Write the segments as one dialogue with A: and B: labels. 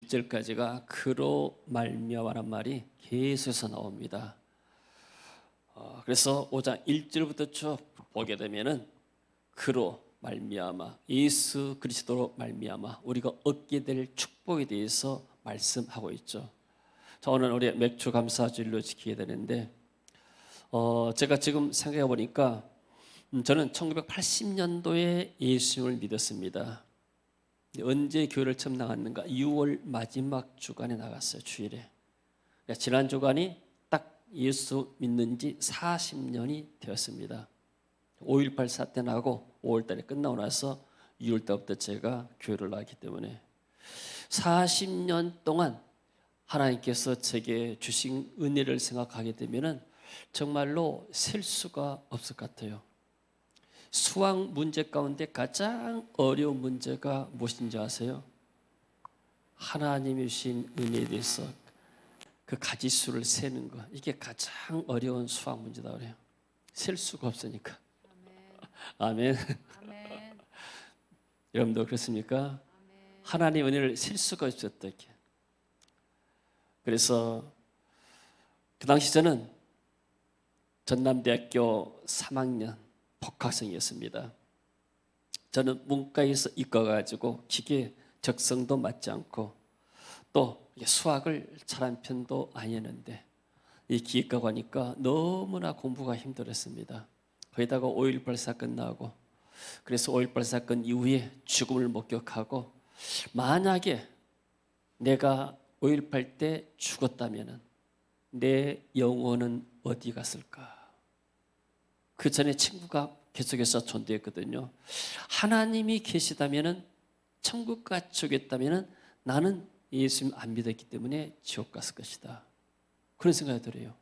A: 1절까지가 그로 말미암아란 말이 계속해서 나옵니다. 그래서 5장 1절부터 쭉 보게 되면은 그로 말미암아, 예수 그리스도로 말미암아 우리가 얻게 될 축복에 대해서 말씀하고 있죠. 자, 오늘 우리 맥주 감사주일로 지키게 되는데 제가 지금 생각해 보니까 저는 1980년도에 예수님을 믿었습니다. 언제 교회를 처음 나갔는가? 6월 마지막 주간에 나갔어요. 주일에. 그러니까 지난 주간이 딱 예수 믿는 지 40년이 되었습니다. 5.18 사태 나고 5월달에 끝나고 나서 6월달부터 제가 교회를 나갔기 때문에 40년 동안 하나님께서 제게 주신 은혜를 생각하게 되면 정말로 셀 수가 없을 것 같아요. 수학 문제 가운데 가장 어려운 문제가 무엇인지 아세요? 하나님이 주신 은혜에 대해서 그 가지수를 세는 것, 이게 가장 어려운 수학 문제다 그래요. 셀 수가 없으니까. 아멘.
B: 아멘.
A: 여러분도 그렇습니까?
B: 아멘.
A: 하나님 은혜를 셀 수가 없었다 이렇게. 그래서 그 당시 저는 전남대학교 3학년 복학생이었습니다. 저는 문과에서 이과 가지고 기계 적성도 맞지 않고 또 수학을 잘한 편도 아니었는데 이 기계과 가니까 너무나 공부가 힘들었습니다. 거기다가 5.18 사건 나고 그래서 5.18 사건 이후에 죽음을 목격하고 만약에 내가 5.18 때 죽었다면 내 영혼은 어디 갔을까? 그 전에 친구가 계속해서 전도했거든요. 하나님이 계시다면 천국 가시겠다면 나는 예수님 안 믿었기 때문에 지옥 갔을 것이다. 그런 생각이 들어요.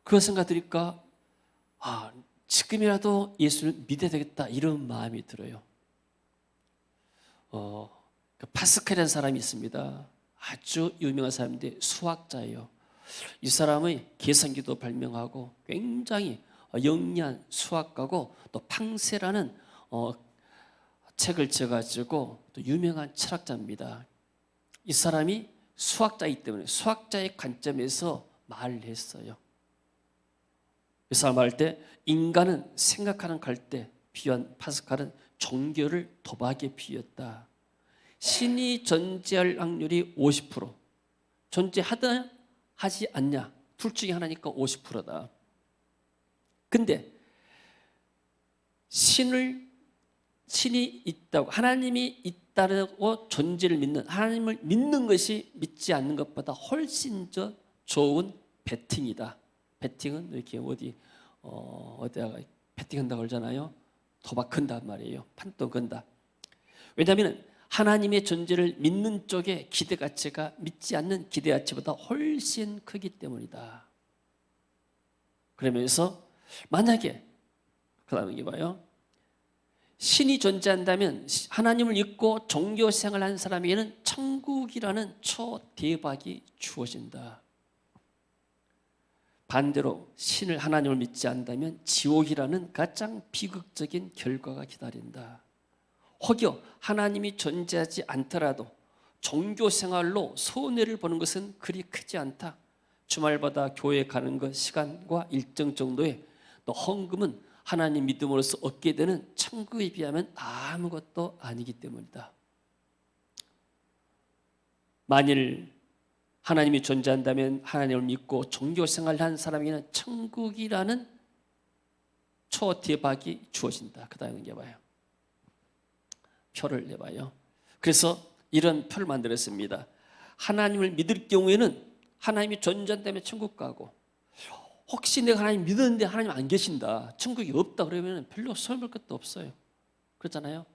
A: 그런 생각 들으니까 지금이라도 예수를 믿어야 되겠다 이런 마음이 들어요. 파스칼이라는 사람이 있습니다. 아주 유명한 사람인데 수학자예요. 이 사람의 계산기도 발명하고 굉장히 영리한 수학가고 또 팡세라는 책을 지어가지고 또 유명한 철학자입니다. 이 사람이 수학자이기 때문에 수학자의 관점에서 말을 했어요. 이 사람 할 때 인간은 생각하는 갈대 비유한 파스칼은 종교를 도박에 비유했다. 신이 존재할 확률이 50%, 존재하다 하지 않냐 둘 중에 하나니까 50%다. 근데 신이 있다고, 하나님이 있다고 존재를 믿는, 하나님을 믿는 것이 믿지 않는 것보다 훨씬 더 좋은 베팅이다. 베팅은 이렇게 어디다가 베팅한다고 그러잖아요. 도박 건단 말이에요. 판돈 건다. 왜냐하면 하나님의 존재를 믿는 쪽에 기대 가치가 믿지 않는 기대 가치보다 훨씬 크기 때문이다. 그러면서 만약에 그 다음에 이게 봐요. 신이 존재한다면 하나님을 믿고 종교 생활하는 사람에게는 천국이라는 초대박이 주어진다. 반대로 신을 하나님을 믿지 않는다면 지옥이라는 가장 비극적인 결과가 기다린다. 혹여 하나님이 존재하지 않더라도 종교 생활로 손해를 보는 것은 그리 크지 않다. 주말마다 교회 가는 것 시간과 일정 정도의 또 헌금은 하나님 믿음으로써 얻게 되는 천국에 비하면 아무것도 아니기 때문이다. 만일 하나님이 존재한다면 하나님을 믿고 종교 생활을 한 사람에게는 천국이라는 초대박이 주어진다. 그 다음에 이제 봐요. 표를 내봐요. 그래서 이런 표를 만들었습니다. 하나님을 믿을 경우에는 하나님이 존재한다면 천국 가고, 혹시 내가 하나님 믿었는데 하나님 안 계신다, 천국이 없다 그러면 별로 설명할 것도 없어요. 그렇잖아요.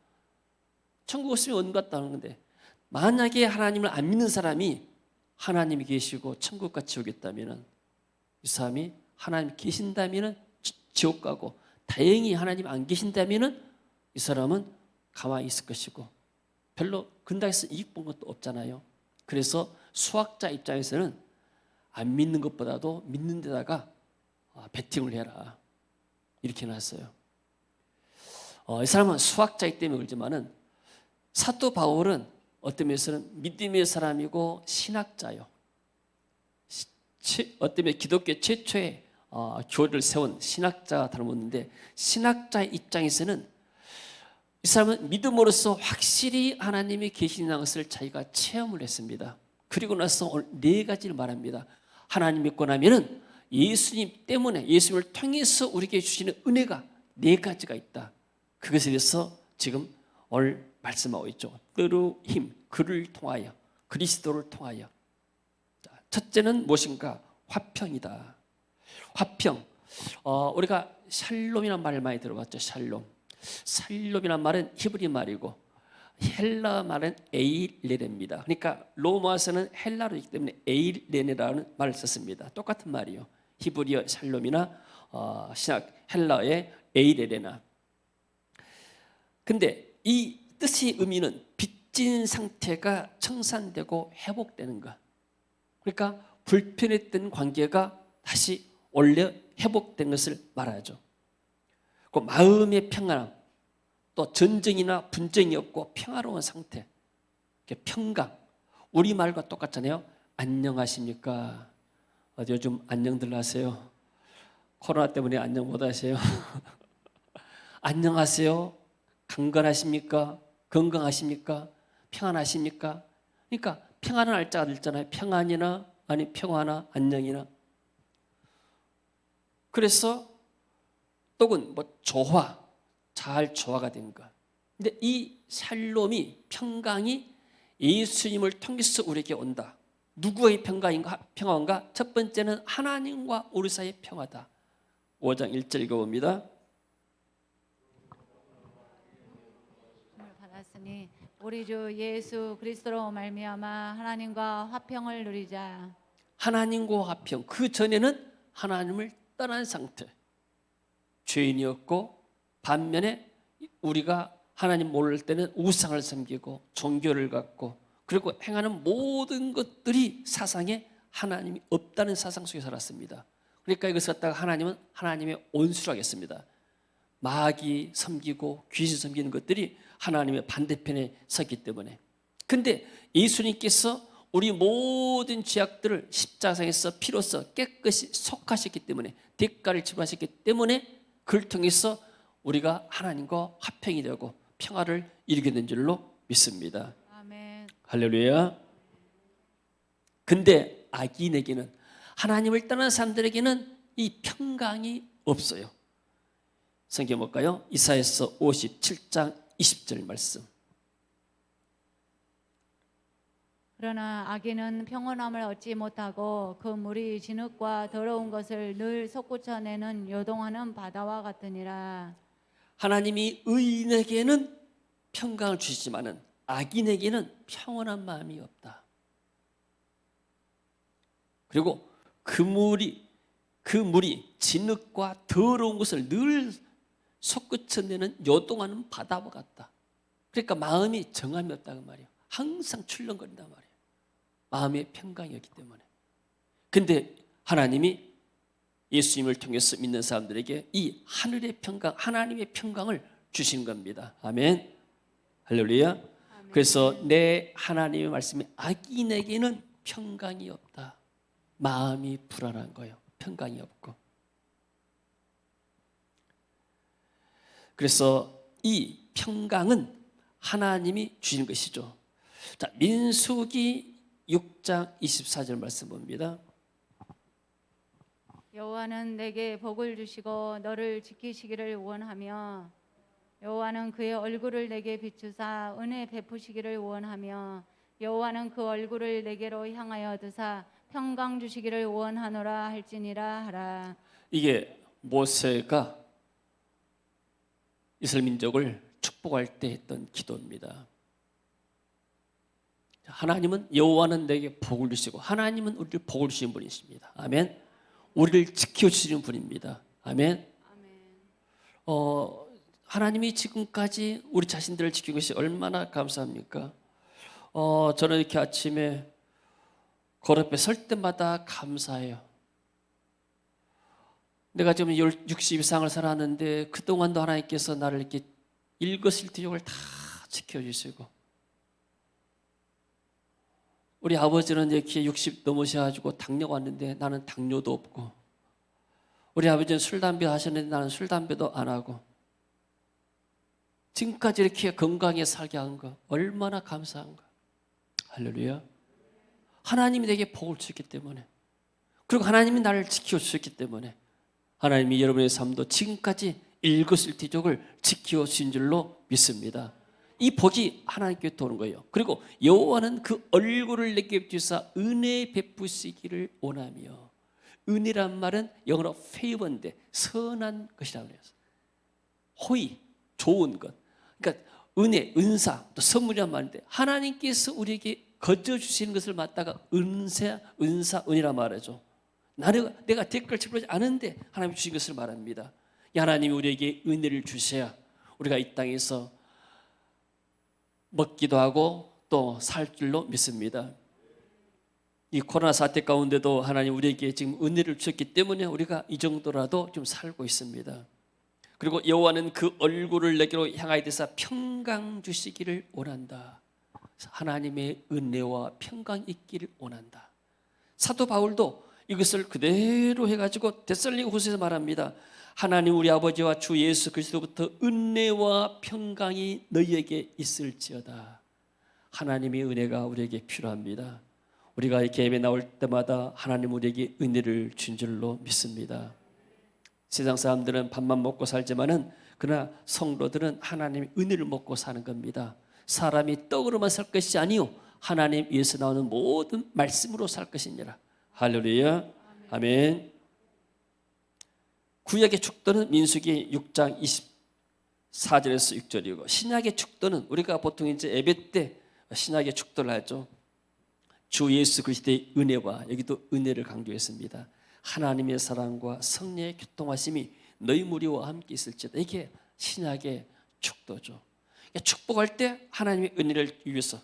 A: 천국 없으면 원 갔다는 건데, 만약에 하나님을 안 믿는 사람이 하나님이 계시고 천국과 지옥이 있다면 이 사람이 하나님 계신다면 지옥 가고, 다행히 하나님 안 계신다면 이 사람은 가만히 있을 것이고 별로 근당에서 이익 본 것도 없잖아요. 그래서 수학자 입장에서는 안 믿는 것보다도 믿는 데다가 베팅을 해라 이렇게 해놨어요. 이 사람은 수학자이기 때문에 그러지만은 사도 바울은 어떤 면에서는 믿음의 사람이고 신학자요. 어떤 면에 기독교 최초의 교리를 세운 신학자가 닮았는데, 신학자의 입장에서는 이 사람은 믿음으로써 확실히 하나님이 계시는 것을 자기가 체험을 했습니다. 그리고 나서 오늘 네 가지를 말합니다. 하나님 믿고 나면은 예수님 때문에, 예수님을 통해서 우리에게 주시는 은혜가 네 가지가 있다. 그것에 대해서 지금 오늘 말씀하고 있죠. 뜻의 힘, 그를 통하여, 그리스도를 통하여. 첫째는 무엇인가? 화평이다. 화평. 우리가 샬롬이라는 말을 많이 들어봤죠. 샬롬. 샬롬이라는 말은 히브리 말이고 헬라 말은 에일레네입니다. 그러니까 로마서는 헬라어이기 때문에 에일레네라는 말을 썼습니다. 똑같은 말이요. 히브리어 샬롬이나 신약 헬라어의 에일레나. 근데 이 뜻의 의미는 빚진 상태가 청산되고 회복되는 것. 그러니까 불편했던 관계가 다시 원래 회복된 것을 말하죠. 그 마음의 평안함, 또 전쟁이나 분쟁이 없고 평화로운 상태, 평강. 우리말과 똑같잖아요. 안녕하십니까? 요즘 안녕들 하세요? 코로나 때문에 안녕 못 하세요? 안녕하세요? 강건하십니까? 건강하십니까? 평안하십니까? 그러니까 평안은 알자가 있잖아요. 평안이나 아니 평화나 안녕이나. 그래서 또는 조화, 잘 조화가 된 것. 근데 이 샬롬이, 평강이 예수님을 통해서 우리에게 온다. 누구의 평화인가? 첫 번째는 하나님과 우리 사이의 평화다. 5장 1절 읽어봅니다.
B: 받았으니 우리 주 예수 그리스도로 말미암아 하나님과 화평을 누리자. 하나님과
A: 화평. 그 전에는 하나님을 떠난 상태. 죄인이었고, 반면에 우리가 하나님 모를 때는 우상을 섬기고 종교를 갖고, 그리고 행하는 모든 것들이 사상에 하나님이 없다는 사상 속에 살았습니다. 그러니까 이것을 갖다가 하나님은 하나님의 온수라고 했습니다. 마귀 섬기고 귀신 섬기는 것들이 하나님의 반대편에 섰기 때문에. 근데 예수님께서 우리 모든 죄악들을 십자가에서 피로써 깨끗이 속하셨기 때문에, 대가를 지불하셨기 때문에 그를 통해서 우리가 하나님과 화평이 되고 평화를 이루게 된 줄로 믿습니다.
B: 아멘.
A: 할렐루야. 근데 악인에게는, 하나님을 떠난 사람들에게는 이 평강이 없어요. 성경 볼까요? 이사야서 57장 20절 말씀.
B: 그러나 악인은 평온함을 얻지 못하고 그 물이 진흙과 더러운 것을 늘 솟구쳐내는 요동하는 바다와 같으니라.
A: 하나님이 의인에게는 평강을 주시지만은 악인에게는 평온한 마음이 없다. 그리고 그 물이 진흙과 더러운 것을 늘 솟구쳐내는 요동하는 바다와 같다. 그러니까 마음이 정함이 없다고 말이에요. 항상 출렁거린단 말이에요. 마음의 평강이 없기 때문에. 근데 하나님이 예수님을 통해서 믿는 사람들에게 이 하늘의 평강, 하나님의 평강을 주신 겁니다. 아멘. 할렐루야. 아멘. 그래서 내 하나님의 말씀이 악인에게는 평강이 없다. 마음이 불안한 거예요. 평강이 없고. 그래서 이 평강은 하나님이 주신 것이죠. 자, 민수기 6장 24절 말씀 봅니다.
B: 여호와는 내게 복을 주시고 너를 지키시기를 원하며, 여호와는 그의 얼굴을 내게 비추사 은혜 베푸시기를 원하며, 여호와는 그 얼굴을 내게로 향하여 드사 평강 주시기를 원하노라 할지니라 하라.
A: 이게 모세가 이스라엘 민족을 축복할 때 했던 기도입니다. 하나님은, 여호와는 내게 복을 주시고, 하나님은 우리를 복을 주시는 분이십니다. 아멘. 우리를 지켜주시는 분입니다. 아멘. 하나님이 지금까지 우리 자신들을 지키는 것이 얼마나 감사합니까? 저는 이렇게 아침에 거룩에 설 때마다 감사해요. 내가 지금 60 이상을 살았는데 그동안도 하나님께서 나를 이렇게 일거수일투족을 다 지켜주시고, 우리 아버지는 이렇게 60 넘으셔가지고 당뇨가 왔는데 나는 당뇨도 없고, 우리 아버지는 술 담배 하셨는데 나는 술 담배도 안 하고, 지금까지 이렇게 건강하게 살게 한 거 얼마나 감사한가. 할렐루야. 하나님이 내게 복을 주셨기 때문에, 그리고 하나님이 나를 지켜주셨기 때문에 하나님이 여러분의 삶도 지금까지 일거수일투족을 지켜주신 줄로 믿습니다. 이 복이 하나님께 오는 거예요. 그리고 여호와는 그 얼굴을 내게 비추사 은혜 베푸시기를 원하며, 은혜란 말은 영어로 favor인데 선한 것이라고 해요. 호의, 좋은 것. 그러니까 은혜, 은사, 또 선물이란 말인데, 하나님께서 우리에게 거저 주시는 것을 맡다가 은사, 은이라 말하죠. 내가 댓글 짚어보지 않은데 하나님이 주신 것을 말합니다. 하나님이 우리에게 은혜를 주셔야 우리가 이 땅에서 먹기도 하고 또 살 줄로 믿습니다. 이 코로나 사태 가운데도 하나님 우리에게 지금 은혜를 주셨기 때문에 우리가 이 정도라도 좀 살고 있습니다. 그리고 여호와는 그 얼굴을 내게로 향하여 대사 평강 주시기를 원한다. 하나님의 은혜와 평강이 있기를 원한다. 사도 바울도 이것을 그대로 해가지고 데살로니가 후서에서 말합니다. 하나님 우리 아버지와 주 예수 그리스도부터 은혜와 평강이 너희에게 있을지어다. 하나님의 은혜가 우리에게 필요합니다. 우리가 이렇게 예배 나올 때마다 하나님 우리에게 은혜를 준 줄로 믿습니다. 세상 사람들은 밥만 먹고 살지만은, 그러나 성도들은 하나님의 은혜를 먹고 사는 겁니다. 사람이 떡으로만 살 것이 아니요 하나님 위에서 나오는 모든 말씀으로 살 것이니라. 할렐루야. 아멘. 구약의 축도는 민수기 6장 24절에서 6절이고, 신약의 축도는 우리가 보통 이제 예배 때 신약의 축도를 하죠. 주 예수 그리스도의 은혜와, 여기도 은혜를 강조했습니다. 하나님의 사랑과 성령의 교통하심이 너희 무리와 함께 있을지어다. 이게 신약의 축도죠. 축복할 때 하나님의 은혜를 위해서,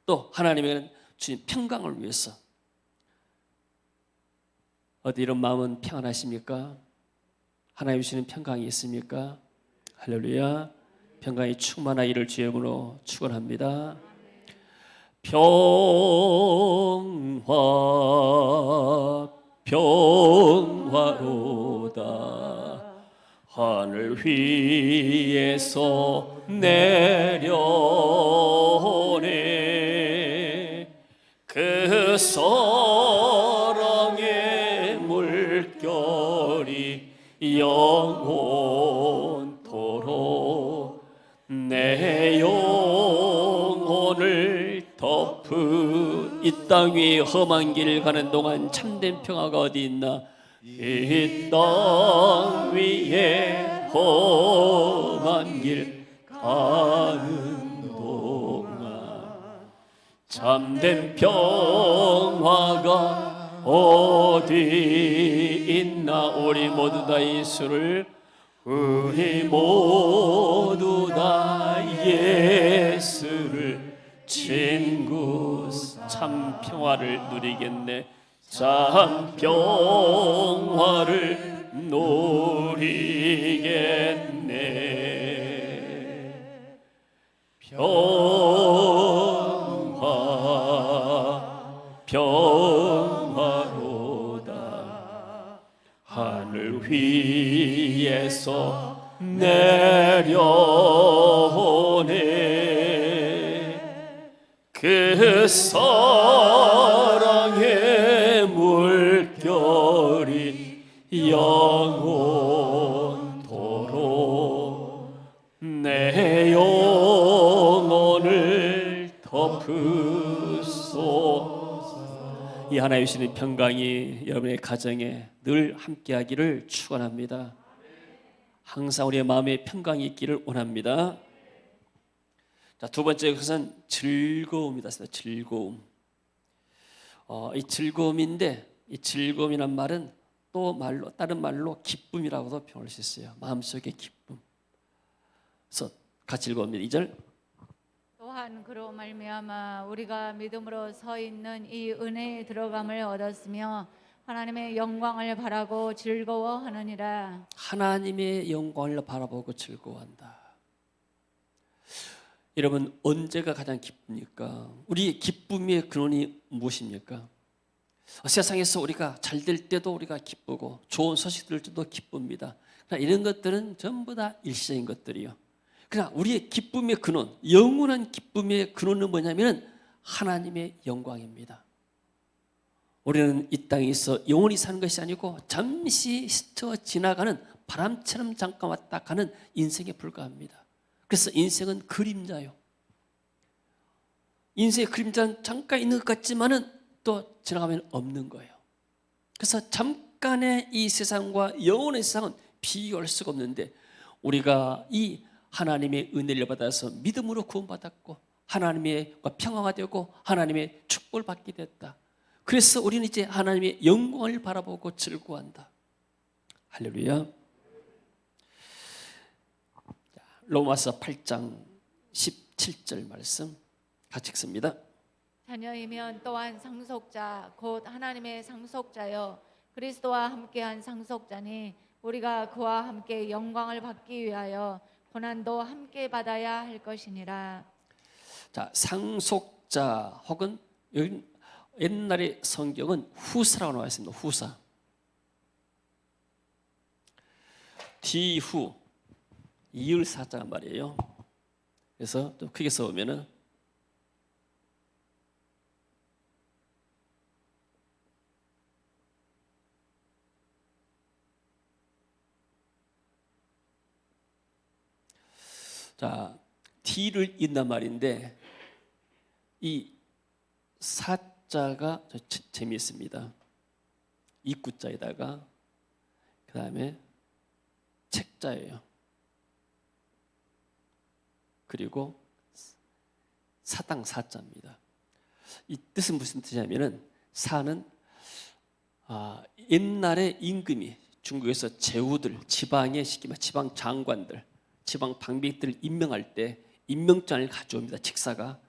A: 또 하나님의 주님 평강을 위해서. 어디 이런 마음은 평안하십니까? 하나님 주시는 평강이 있습니까? 할렐루야. 평강이 충만하기를 주의 이름으로 축원합니다. 평화로다. 하늘 위에서 내려오네. 그 사랑의 물결이 영원토록 내 영혼을 덮은, 이 땅 위에 험한 길 가는 동안 참된 평화가 어디 있나? 이 땅 위에 험한 길 가는 동안 참된 평화가 어디 있나? 우리 모두 다 예수를, 우리 모두 다 예수를 친구, 참 평화를 누리겠네. 참 평화를 누리겠네. 평화로다. 하늘 위에서 내려오네. 그 사랑의 물결이 영원토록 내 영혼을 덮으소서. 이 하나님 주시는 평강이 여러분의 가정에 늘 함께하기를 축원합니다. 항상 우리의 마음에 평강이 있기를 원합니다. 자, 두 번째 것은 즐거움이다. 즐거움. 이 즐거움인데, 이 즐거움이란 말은 또 말로, 다른 말로 기쁨이라고도 표현할 수 있어요. 마음속의 기쁨. 그래서 같이 읽어봅니다. 2절.
B: 또한 그로 말미암아 우리가 믿음으로 서 있는 이 은혜에 들어감을 얻었으며 하나님의 영광을 바라고 즐거워하느니라.
A: 하나님의 영광을 바라보고 즐거워한다. 여러분 언제가 가장 기쁩니까? 우리의 기쁨의 근원이 무엇입니까? 세상에서 우리가 잘 될 때도 우리가 기쁘고 좋은 소식 들을 때도 기쁩니다. 그러나 이런 것들은 전부 다 일시적인 것들이요. 그러나 우리의 기쁨의 근원, 영원한 기쁨의 근원은 뭐냐면 하나님의 영광입니다. 우리는 이 땅에 있어 영원히 사는 것이 아니고 잠시 스쳐 지나가는 바람처럼 잠깐 왔다 가는 인생에 불과합니다. 그래서 인생은 그림자요. 인생의 그림자는 잠깐 있는 것 같지만은 또 지나가면 없는 거예요. 그래서 잠깐의 이 세상과 영원의 세상은 비교할 수가 없는데 우리가 이 하나님의 은혜를 받아서 믿음으로 구원받았고 하나님의 평화가 되고 하나님의 축복을 받게 됐다. 그래서 우리는 이제 하나님의 영광을 바라보고 즐거워한다. 할렐루야. 로마서 8장 17절 말씀 같이 읽습니다.
B: 자녀이면 또한 상속자 곧 하나님의 상속자여 그리스도와 함께한 상속자니 우리가 그와 함께 영광을 받기 위하여 고난도 함께 받아야 할 것이니라.
A: 자, 상속자 혹은 여기 옛날의 성경은 후사라고 나와 있습니다. 후사. 뒤후 이을 사자란 말이에요. 그래서 좀 크게 써보면은 자, 뒤를 잇는 말인데 이 사자가 재미있습니다. 입구자에다가 그 다음에 책자예요. 그리고 사당 사자입니다. 이 뜻은 무슨 뜻이냐면은 사는 옛날에 임금이 중국에서 제후들 지방의 지방 장관들 지방 방백들을 임명할 때 임명장을 가져옵니다. 직사가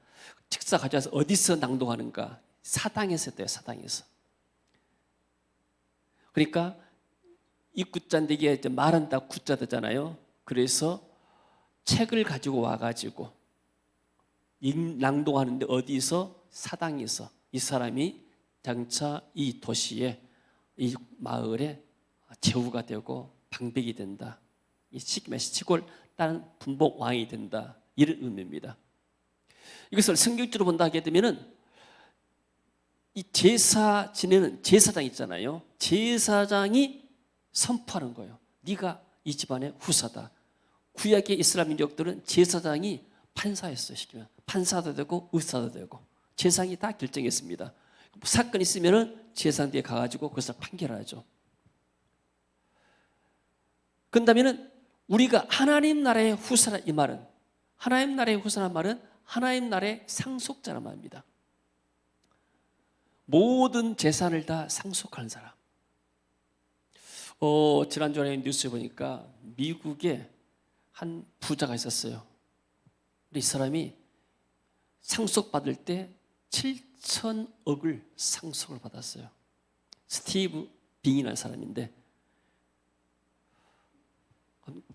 A: 가져와서 어디서 낭독하는가? 사당에서 했대요. 사당에서. 그러니까 입구자인데 이게 말한다 구자 되잖아요. 그래서 책을 가지고 와가지고 낭독하는데 어디서? 사당에서. 이 사람이 장차 이 도시에 이 마을에 제후가 되고 방백이 된다. 이 시골 다른 분봉 왕이 된다. 이런 의미입니다. 이것을 성경적으로 본다 하게 되면은 이 제사 지내는 제사장 있잖아요. 제사장이 선포하는 거예요. 네가 이 집안의 후사다. 구약의 이스라엘 민족들은 제사장이 판사였어요. 시키면 판사도 되고 의사도 되고 제사장이 다 결정했습니다. 사건이 있으면은 제사장 뒤에 가가지고 그것을 판결하죠. 그런다면은 우리가 하나님 나라의 후사라 이 말은 하나님 나라의 후사란 말은 하나님 나라의 상속자란 말입니다. 모든 재산을 다 상속하는 사람. 지난주에 뉴스에 보니까 미국에 한 부자가 있었어요. 이 사람이 상속받을 때 7천억을 상속을 받았어요. 스티브 빙이라는 사람인데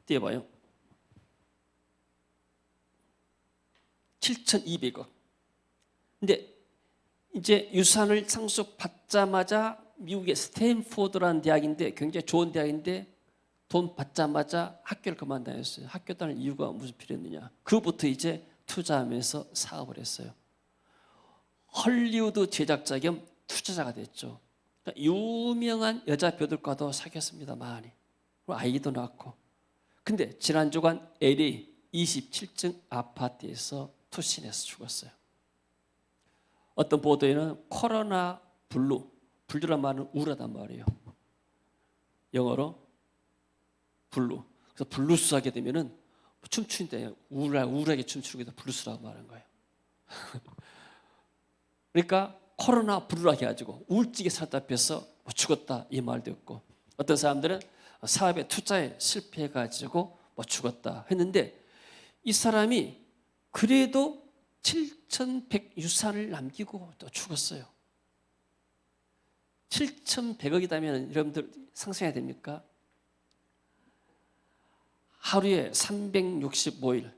A: 띄워봐요. 7,200억. 근데 이제 유산을 상속받자마자 미국의 스탠포드라는 대학인데 굉장히 좋은 대학인데 돈 받자마자 학교를 그만다녔어요. 학교 다닐 이유가 무슨 필요했느냐. 그부터 이제 투자하면서 사업을 했어요. 헐리우드 제작자 겸 투자자가 됐죠. 그러니까 유명한 여자 배우들과도 사귀었습니다. 많이. 그리고 아이도 낳고. 근데 지난주간 LA 27층 아파트에서 투신해서 죽었어요. 어떤 보도에는 코로나 블루란 말은 우울하단 말이에요. 영어로 블루. 그래서 블루스 하게 되면은 춤추는데 우울하게 춤추는 게 블루스라고 말하는 거예요. 그러니까 코로나 블루라고 해가지고 우울증에 사로잡혀서 죽었다 이 말도 있고 어떤 사람들은 사업에 투자에 실패해가지고 죽었다 했는데 이 사람이 그래도 7,100 유산을 남기고 또 죽었어요. 7,100억이라면 여러분들 상상해야 됩니까? 하루에 365일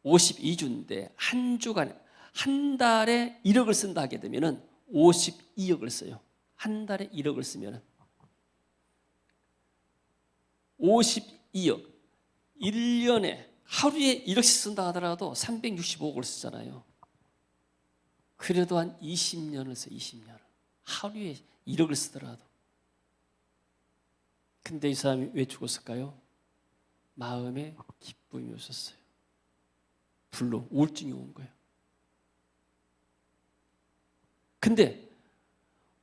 A: 52주인데 한 주간 한 달에 1억을 쓴다 하게 되면은 52억을 써요. 한 달에 1억을 쓰면은 52억. 1년에 하루에 1억씩 쓴다 하더라도 365억을 쓰잖아요. 그래도 한 20년을 써요. 20년을. 하루에 1억을 쓰더라도. 근데 이 사람이 왜 죽었을까요? 마음에 기쁨이 없었어요. 불로 우울증이 온 거예요. 근데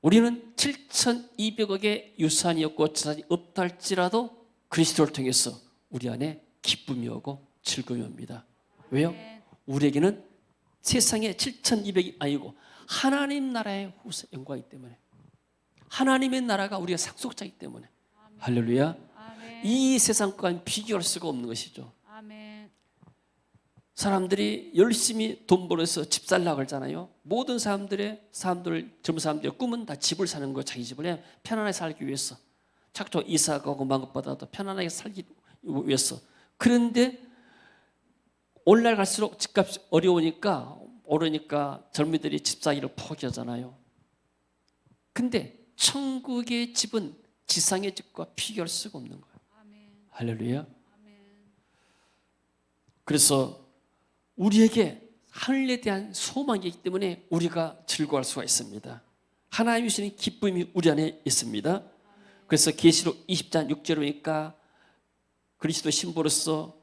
A: 우리는 7,200억의 유산이었고 재산이 없다 할지라도 그리스도를 통해서 우리 안에 기쁨이 오고 즐거움이 옵니다. 왜요? 우리에게는 세상에 7,200이 아니고 하나님 나라의 영광이기 때문에, 하나님의 나라가 우리가 상속자이기 때문에. 할렐루야. 이 세상과는 비교할 수가 없는 것이죠.
B: 아멘.
A: 사람들이 열심히 돈 벌어서 집 살라고 하잖아요. 모든 젊은 사람들의 꿈은 다 집을 사는 거예요. 자기 집을 편안하게 살기 위해서. 착조 이사 가고 만 것보다도 편안하게 살기 위해서. 그런데 오늘날 갈수록 집값이 오르니까 젊은이들이 집 사기를 포기하잖아요. 근데 천국의 집은 지상의 집과 비교할 수가 없는 거예요.
B: 아멘.
A: 할렐루야.
B: 아멘.
A: 그래서 우리에게 하늘에 대한 소망이 있기 때문에 우리가 즐거워할 수가 있습니다. 하나님이 주시는 기쁨이 우리 안에 있습니다. 그래서 계시록 20장 6절에 보니까 그리스도 신부로서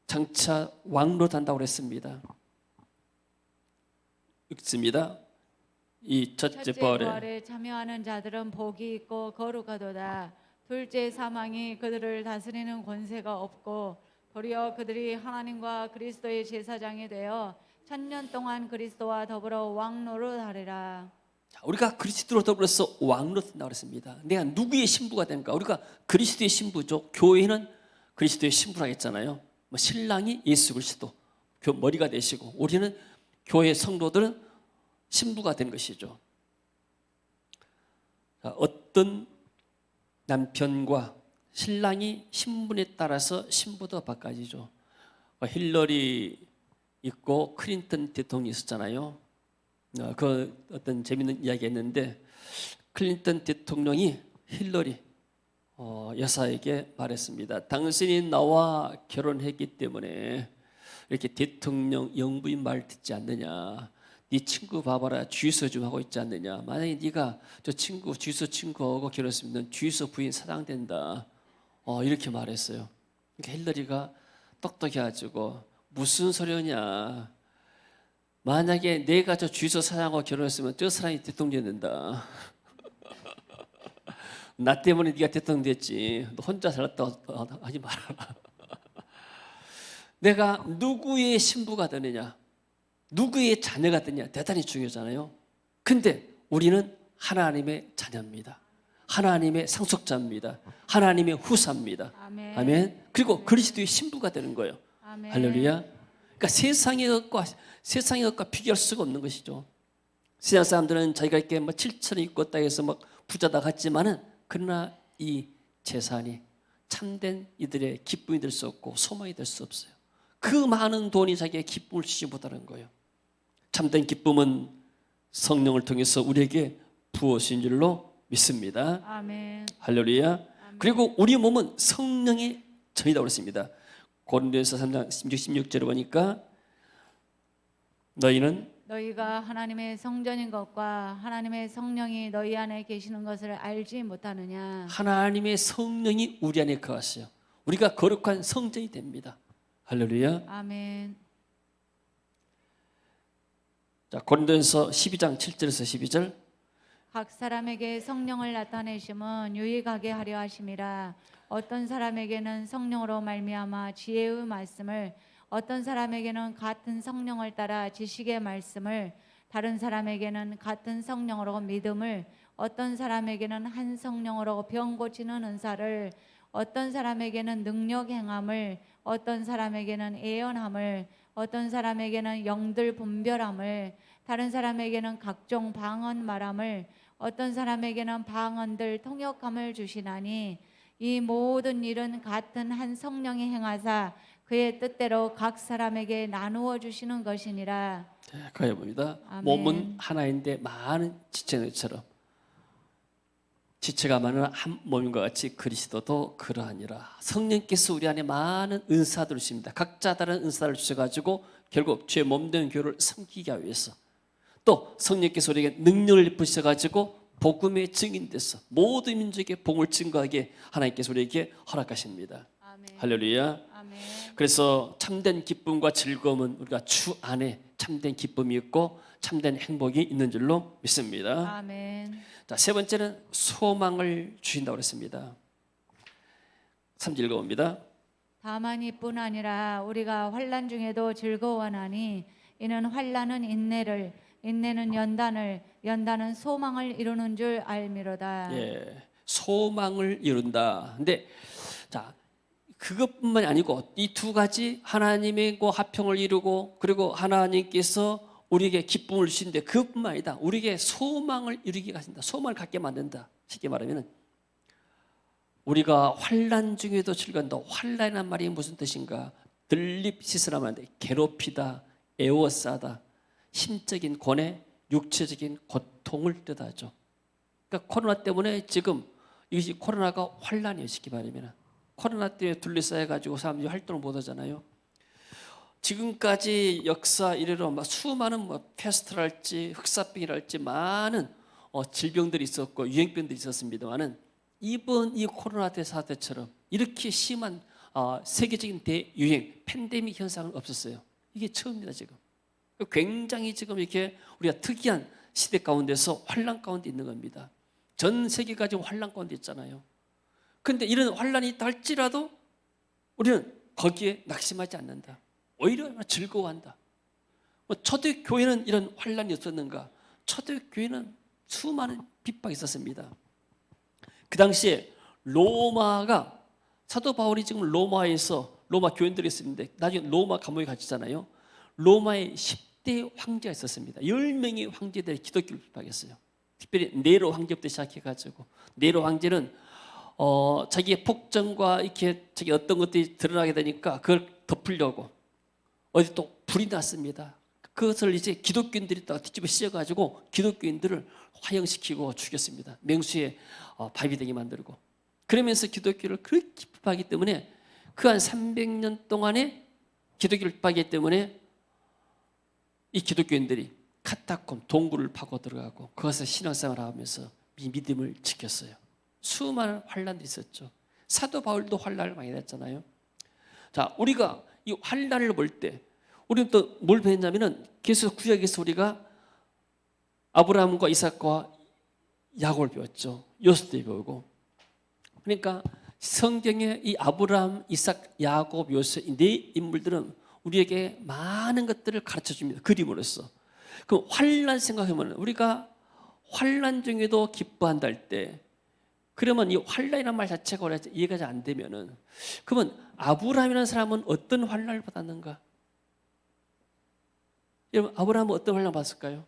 A: 장차 왕로 단다고 했습니다. 읽습니다. 이 첫째 부활에
B: 참여하는 자들은 복이 있고 거룩하도다. 둘째 사망이 그들을 다스리는 권세가 없고 도리어 그들이 하나님과 그리스도의 제사장이 되어 1000년 동안 그리스도와 더불어 왕노로 다리라.
A: 우리가 그리스도로 더불어서 왕으로 된다고 했습니다. 내가 누구의 신부가 되는가? 우리가 그리스도의 신부죠. 교회는 그리스도의 신부라고 했잖아요. 신랑이 예수 그리스도 머리가 되시고, 우리는 교회 성도들은 신부가 된 것이죠. 어떤 남편과 신랑이 신분에 따라서 신부도 바꿔지죠. 힐러리 있고 클린턴 대통령이 있었잖아요. 그 어떤 재밌는 이야기했는데, 클린턴 대통령이 힐러리 여사에게 말했습니다. 당신이 나와 결혼했기 때문에 이렇게 대통령 영부인 말 듣지 않느냐. 네 친구 봐봐라, 주유소 좀 하고 있지 않느냐. 만약에 네가 저 친구 주유소 친구하고 결혼했으면 주유소 부인 사장된다. 이렇게 말했어요. 그러니까 힐러리가 똑똑해가지고 무슨 소리냐. 만약에 내가 저 주유소 사장하고 결혼했으면 저 사람이 대통령이 된다. 나 때문에 네가 대통령 됐지. 너 혼자 살았다고 하지 말아라. 내가 누구의 신부가 되느냐, 누구의 자녀가 되느냐 대단히 중요하잖아요. 근데 우리는 하나님의 자녀입니다. 하나님의 상속자입니다. 하나님의 후사입니다.
B: 아멘.
A: 아멘. 그리고 그리스도의 신부가 되는 거예요.
B: 아멘.
A: 할렐루야. 그러니까 세상의 것과 비교할 수가 없는 것이죠. 세상 사람들은 자기가 이렇게 7천이 있고 땅 해서 부자다 같지만은, 그러나 이 재산이 참된 이들의 기쁨이 될 수 없고 소망이 될 수 없어요. 그 많은 돈이 자기의 기쁨을 주지 못하는 거예요. 참된 기쁨은 성령을 통해서 우리에게 부어진 줄로 믿습니다.
B: 아멘.
A: 할렐루야.
B: 아멘.
A: 그리고 우리 몸은 성령의 전이라고 그랬습니다. 고린도전서 3장 16절에 보니까
B: 너희가 하나님의 성전인 것과 하나님의 성령이 너희 안에 계시는 것을 알지 못하느냐.
A: 하나님의 성령이 우리 안에 거하세요. 우리가 거룩한 성전이 됩니다. 할렐루야.
B: 아멘.
A: 자, 고린도전서 12장 7절에서 12절.
B: 각 사람에게 성령을 나타내심은 유익하게 하려 하심이라. 어떤 사람에게는 성령으로 말미암아 지혜의 말씀을, 어떤 사람에게는 같은 성령을 따라 지식의 말씀을, 다른 사람에게는 같은 성령으로 믿음을, 어떤 사람에게는 한 성령으로 병 고치는 은사를, 어떤 사람에게는 능력 행함을, 어떤 사람에게는 예언함을, 어떤 사람에게는 영들 분별함을, 다른 사람에게는 각종 방언 말함을, 어떤 사람에게는 방언들 통역함을 주시나니, 이 모든 일은 같은 한 성령이 행하사 그의 뜻대로 각 사람에게 나누어 주시는 것이니라.
A: 가해 봅니다.
B: 아멘.
A: 몸은 하나인데 많은 지체들처럼 지체가 많은 한 몸인 것 같이 그리스도도 그러하니라. 성령께서 우리 안에 많은 은사들을 주십니다. 각자 다른 은사를 주셔가지고 결국 주의 몸된 교회를 섬기기 위해서, 또 성령께서 우리에게 능력을 입으셔가지고 복음의 증인돼서 모든 민족에게 복음을 증거하게 하나님께서 우리에게 허락하십니다.
B: 아멘.
A: 할렐루야.
B: 아멘.
A: 그래서 참된 기쁨과 즐거움은 우리가 주 안에 참된 기쁨이 있고 참된 행복이 있는 줄로 믿습니다.
B: 아멘.
A: 자, 세 번째는 소망을 주신다고 그랬습니다. 3절 읽어봅니다.
B: 다만 이뿐 아니라 우리가 환난 중에도 즐거워하나니 이는 환난은 인내를, 인내는 연단을, 연단은 소망을 이루는 줄 알미로다.
A: 예, 소망을 이룬다. 근데 자, 그것뿐만이 아니고 이 두 가지 하나님의 화평을 이루고 그리고 하나님께서 우리에게 기쁨을 주시는데 그것뿐만 아니다. 우리에게 소망을 이루게 하신다. 소망을 갖게 만든다. 쉽게 말하면 우리가 환난 중에도 즐거운다. 환난이란 말이 무슨 뜻인가? 들립시스라 말인데 괴롭히다, 애워싸다, 심적인 고뇌, 육체적인 고통을 뜻하죠. 그러니까 코로나 때문에 지금 이것이 코로나가 환난이에요. 쉽게 말하면 코로나 때문에 둘러싸여 가지고 사람들이 활동을 못 하잖아요. 지금까지 역사 이래로 수많은 패스트랄지 흑사병이랄지 많은 질병들이 있었고 유행병들이 있었습니다만은 이번 이 코로나 사태처럼 이렇게 심한 세계적인 대유행 팬데믹 현상은 없었어요. 이게 처음입니다. 지금 굉장히 지금 이렇게 우리가 특이한 시대 가운데서 환란 가운데 있는 겁니다. 전 세계가 지금 환란 가운데 있잖아요. 그런데 이런 환란이 있다 할지라도 우리는 거기에 낙심하지 않는다. 오히려 즐거워한다. 초대교회는 이런 환란이 없었는가? 초대교회는 수많은 핍박이 있었습니다. 그 당시에 로마가 사도 바울이 지금 로마에서 로마 교인들이 있었는데 나중에 로마 감옥에 갇히잖아요. 로마에 10대 황제가 있었습니다. 10명의 황제들이 기독교를 핍박했어요. 특별히 네로 황제부터 시작해가지고 네로 황제는 자기의 폭정과 이렇게 자기 어떤 것들이 드러나게 되니까 그걸 덮으려고 어디 또 불이 났습니다. 그것을 이제 기독교인들이 또 뒤집어 씌워가지고 기독교인들을 화형시키고 죽였습니다. 맹수에 밥이 되게 만들고. 그러면서 기독교를 그렇게 핍박하기 때문에 그 한 300년 동안에 기독교를 핍박하기 때문에 이 기독교인들이 카타콤 동굴을 파고 들어가고 그것을 신앙생활을 하면서 믿음을 지켰어요. 수많은 환란들이 있었죠. 사도 바울도 환란을 많이 했잖아요. 자, 우리가 이 환란을 볼 때 우리는 또 뭘 배웠냐면은 계속 구약에서 우리가 아브라함과 이삭과 야곱을 배웠죠. 요셉도 배우고. 그러니까 성경의 이 아브라함, 이삭, 야곱, 요셉 이 네 인물들은 우리에게 많은 것들을 가르쳐 줍니다. 그림으로써. 그럼 환란 생각하면 우리가 환란 중에도 기뻐한다 할 때 그러면 이 환란이라는 말 자체가 이해가 잘 안 되면은 그러면 아브라함이라는 사람은 어떤 환란을 받았는가? 여러분 아브라함은 어떤 환란을 받았을까요?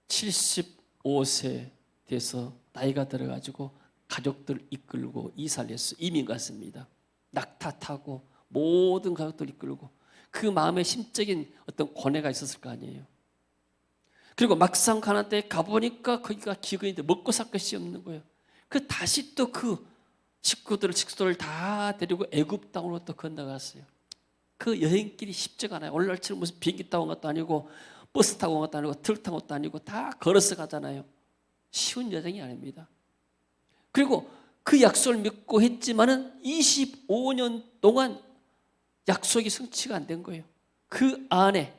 A: 75세 돼서 나이가 들어가지고 가족들 이끌고 이사를 했어요. 이민 갔습니다. 낙타 타고 모든 가족들 이끌고 그 마음에 심적인 어떤 고뇌가 있었을 거 아니에요. 그리고 막상 가나안 땅에 가보니까 거기가 기근인데 먹고 살 것이 없는 거예요. 그 다시 또 그 식구들을 다 데리고 애굽 땅으로 또 건너갔어요. 그 여행길이 쉽지가 않아요. 오늘날처럼 무슨 비행기 타고 온 것도 아니고 버스 타고 온 것도 아니고 트럭 타고 온 것도 아니고 다 걸어서 가잖아요. 쉬운 여정이 아닙니다. 그리고 그 약속을 믿고 했지만은 25년 동안 약속이 성취가 안 된 거예요. 그 안에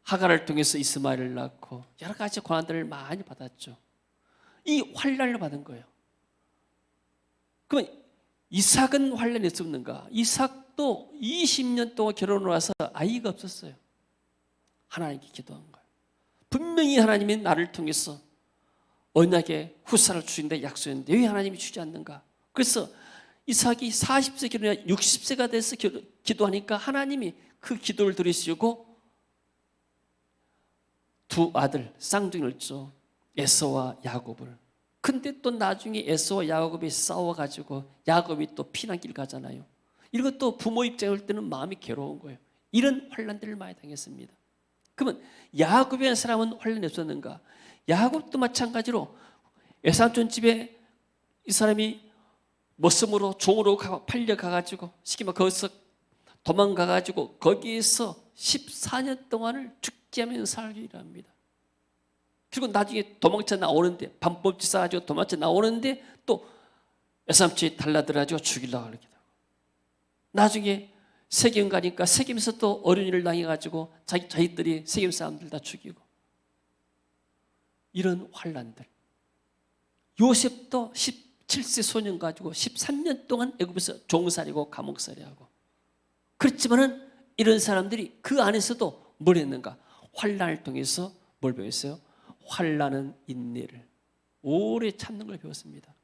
A: 하갈을 통해서 이스마엘을 낳고 여러 가지 고난들을 많이 받았죠. 이 환난을 받은 거예요. 그러면 이삭은 환난이 없었는가? 이삭도 20년 동안 결혼을 와서 아이가 없었어요. 하나님께 기도한 거예요. 분명히 하나님이 나를 통해서 언약의 후사를 주신다 약속했는데 왜 하나님이 주지 않는가? 그래서 이삭이 40세 결혼해 60세가 돼서 기도하니까 하나님이 그 기도를 들으시고 두 아들 쌍둥이를 줘 에서와 야곱을. 근데 또 나중에 에서와 야곱이 싸워가지고 야곱이 또 피난길 가잖아요. 이것도 부모 입장에 올 때는 마음이 괴로운 거예요. 이런 환난들을 많이 당했습니다. 그러면 야곱이라는 사람은 환난이 없었는가? 야곱도 마찬가지로 에사촌 집에 이 사람이 머슴으로 종으로 팔려가가지고 시키면 거기서 도망가가지고 거기에서 14년 동안을 죽지 않으면서 살기를 합니다. 그리고 나중에 도망쳐 나오는데 반법지 싸가지고 도망쳐 나오는데 또 에사촌이 달라들어가지고 죽이려고 하기도 하고, 나중에 세겜 가니까 세겜에서 또 어린이를 당해가지고 자기들이 세겜 사람들 다 죽이고, 이런 환난들. 요셉도 17세 소년 가지고 13년 동안 애굽에서 종살이고 감옥살이하고, 그렇지만은 이런 사람들이 그 안에서도 뭘 했는가? 환난을 통해서 뭘 배웠어요? 환난은 인내를, 오래 참는 걸 배웠습니다.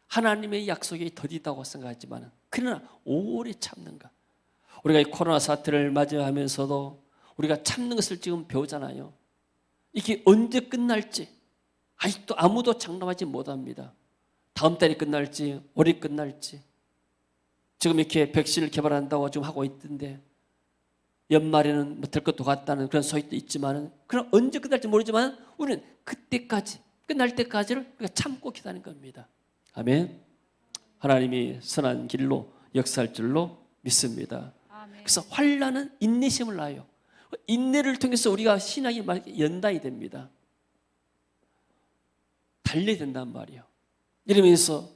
A: 하나님의 약속이 더디다고 생각하지만 그러나 오래 참는가. 우리가 이 코로나 사태를 맞이하면서도 우리가 참는 것을 지금 배우잖아요. 이게 언제 끝날지 아직도 아무도 장담하지 못합니다. 다음 달이 끝날지 올해 끝날지. 지금 이렇게 백신을 개발한다고 지금 하고 있던데 연말에는 뭐 될 것도 같다는 그런 소식도 있지만, 그럼 언제 끝날지 모르지만 우리는 그때까지, 끝날 때까지를 우리가 참고 기다리는 겁니다. 아멘. 하나님이 선한 길로 역사할 줄로 믿습니다.
B: 아멘.
A: 그래서 환난은 인내심을 낳아요. 인내를 통해서 우리가 신앙이 연단이 됩니다. 달려야 된단 말이에요. 이러면서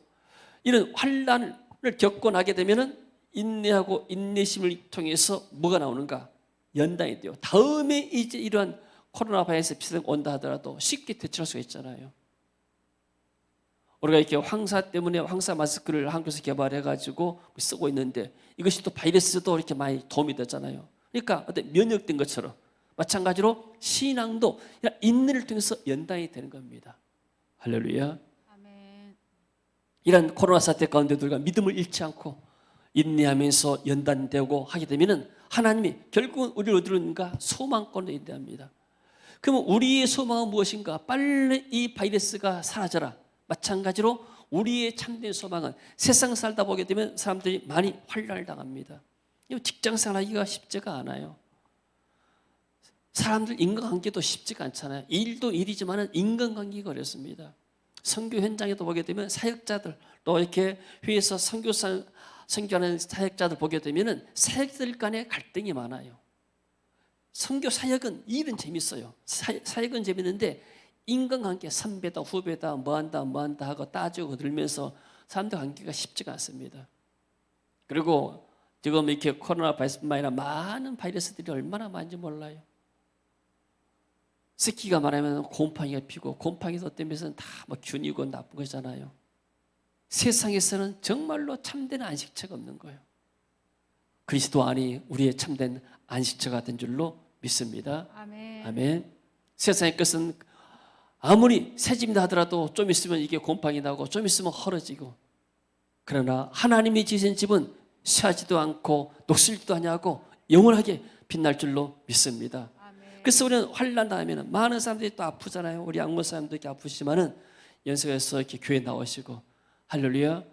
A: 이런 환난을 겪고 나게 되면은 인내하고 인내심을 통해서 뭐가 나오는가? 연단이 돼요. 다음에 이제 이러한 코로나 바이러스 비슷한 게 온다 하더라도 쉽게 대처할 수가 있잖아요. 우리가 이렇게 황사 때문에 황사 마스크를 한국에서 개발해가지고 쓰고 있는데 이것이 또 바이러스도 이렇게 많이 도움이 되잖아요. 그러니까 어떤 면역된 것처럼 마찬가지로 신앙도 이런 인내를 통해서 연단이 되는 겁니다. 할렐루야.
B: 아멘.
A: 이런 코로나 사태 가운데도 우리가 믿음을 잃지 않고 인내하면서 연단되고 하게 되면은 하나님이 결국은 우리를 어디로 있는가? 소망권으로 인도합니다. 그러면 우리의 소망은 무엇인가? 빨리 이 바이러스가 사라져라. 마찬가지로 우리의 참된 소망은 세상 살다 보게 되면 사람들이 많이 환난을 당합니다. 직장생활 하기가 쉽지가 않아요. 사람들 인간관계도 쉽지가 않잖아요. 일도 일이지만 인간관계가 어렵습니다. 선교 현장에도 보게 되면 사역자들, 또 이렇게 회에서 선교하는 사역자들 보게 되면 사역들 간에 갈등이 많아요. 선교 사역은 일은 재밌어요. 사역은 재밌는데 인간관계, 선배다 후배다 뭐한다 하고 따지고 들면서 사람들 관계가 쉽지가 않습니다. 그리고 지금 이렇게 코로나 바이러스뿐만 아니라 많은 바이러스들이 얼마나 많은지 몰라요. 습기가 많으면 곰팡이가 피고, 곰팡이도 어떤 면에서는 다 뭐 균이고 나쁜 거잖아요. 세상에서는 정말로 참된 안식처가 없는 거예요. 그리스도 안이 우리의 참된 안식처가 된 줄로 믿습니다.
B: 아멘.
A: 아멘. 세상의 것은 아무리 새집이다 하더라도 좀 있으면 이게 곰팡이 나고 좀 있으면 헐어지고, 그러나 하나님이 지으신 집은 새하지도 않고 녹슬지도 않냐고 영원하게 빛날 줄로 믿습니다.
B: 아멘.
A: 그래서 우리는 환난 다음에는 많은 사람들이 또 아프잖아요. 우리 양모 사람도 이렇게 아프시지만은 연석에서 이렇게 교회 나오시고 할렐루야.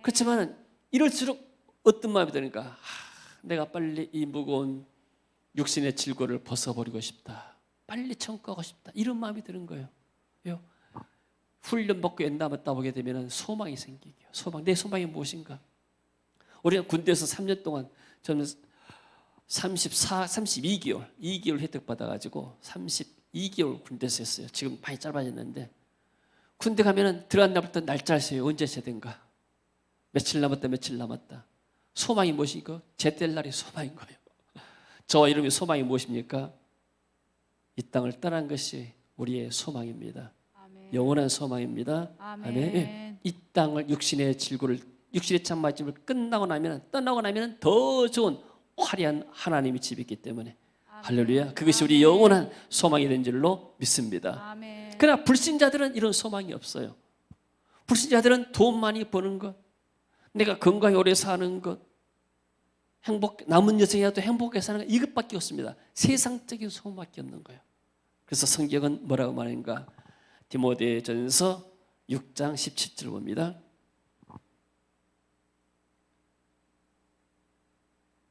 A: 그렇지만 이럴수록 어떤 마음이 드는가? 내가 빨리 이 무거운 육신의 질고를 벗어버리고 싶다. 빨리 천국하고 싶다. 이런 마음이 드는 거예요. 왜요? 훈련 받고 연담했다 보게 되면 소망이 생기게. 내 소망이 무엇인가? 우리가 군대에서 3년 동안 저는 2개월 혜택 받아가지고 32개월 군대에서 했어요. 지금 많이 짧아졌는데, 군대 가면은 들어간 날부터 날짜를 세요. 언제 제대인가? 며칠 남았다. 소망이 무엇이고? 제대할 날이 소망인 거예요. 저와 이름이 소망이 무엇입니까? 이 땅을 떠난 것이 우리의 소망입니다.
B: 아멘.
A: 영원한 소망입니다.
B: 아멘.
A: 아멘. 이 땅을 육신의 참맞음을 떠나고 나면 더 좋은 화려한 하나님의 집이 있기 때문에
B: 아멘.
A: 할렐루야. 그것이 우리 영원한 소망이 된 줄로 믿습니다.
B: 아멘.
A: 그러나 불신자들은 이런 소망이 없어요. 불신자들은 돈 많이 버는 것, 내가 건강히 오래 사는 것, 남은 여생이라도 행복하게 사는 것, 이것밖에 없습니다. 세상적인 소망밖에 없는 거예요. 그래서 성경은 뭐라고 말하는가? 디모데전서 6장 17절 봅니다.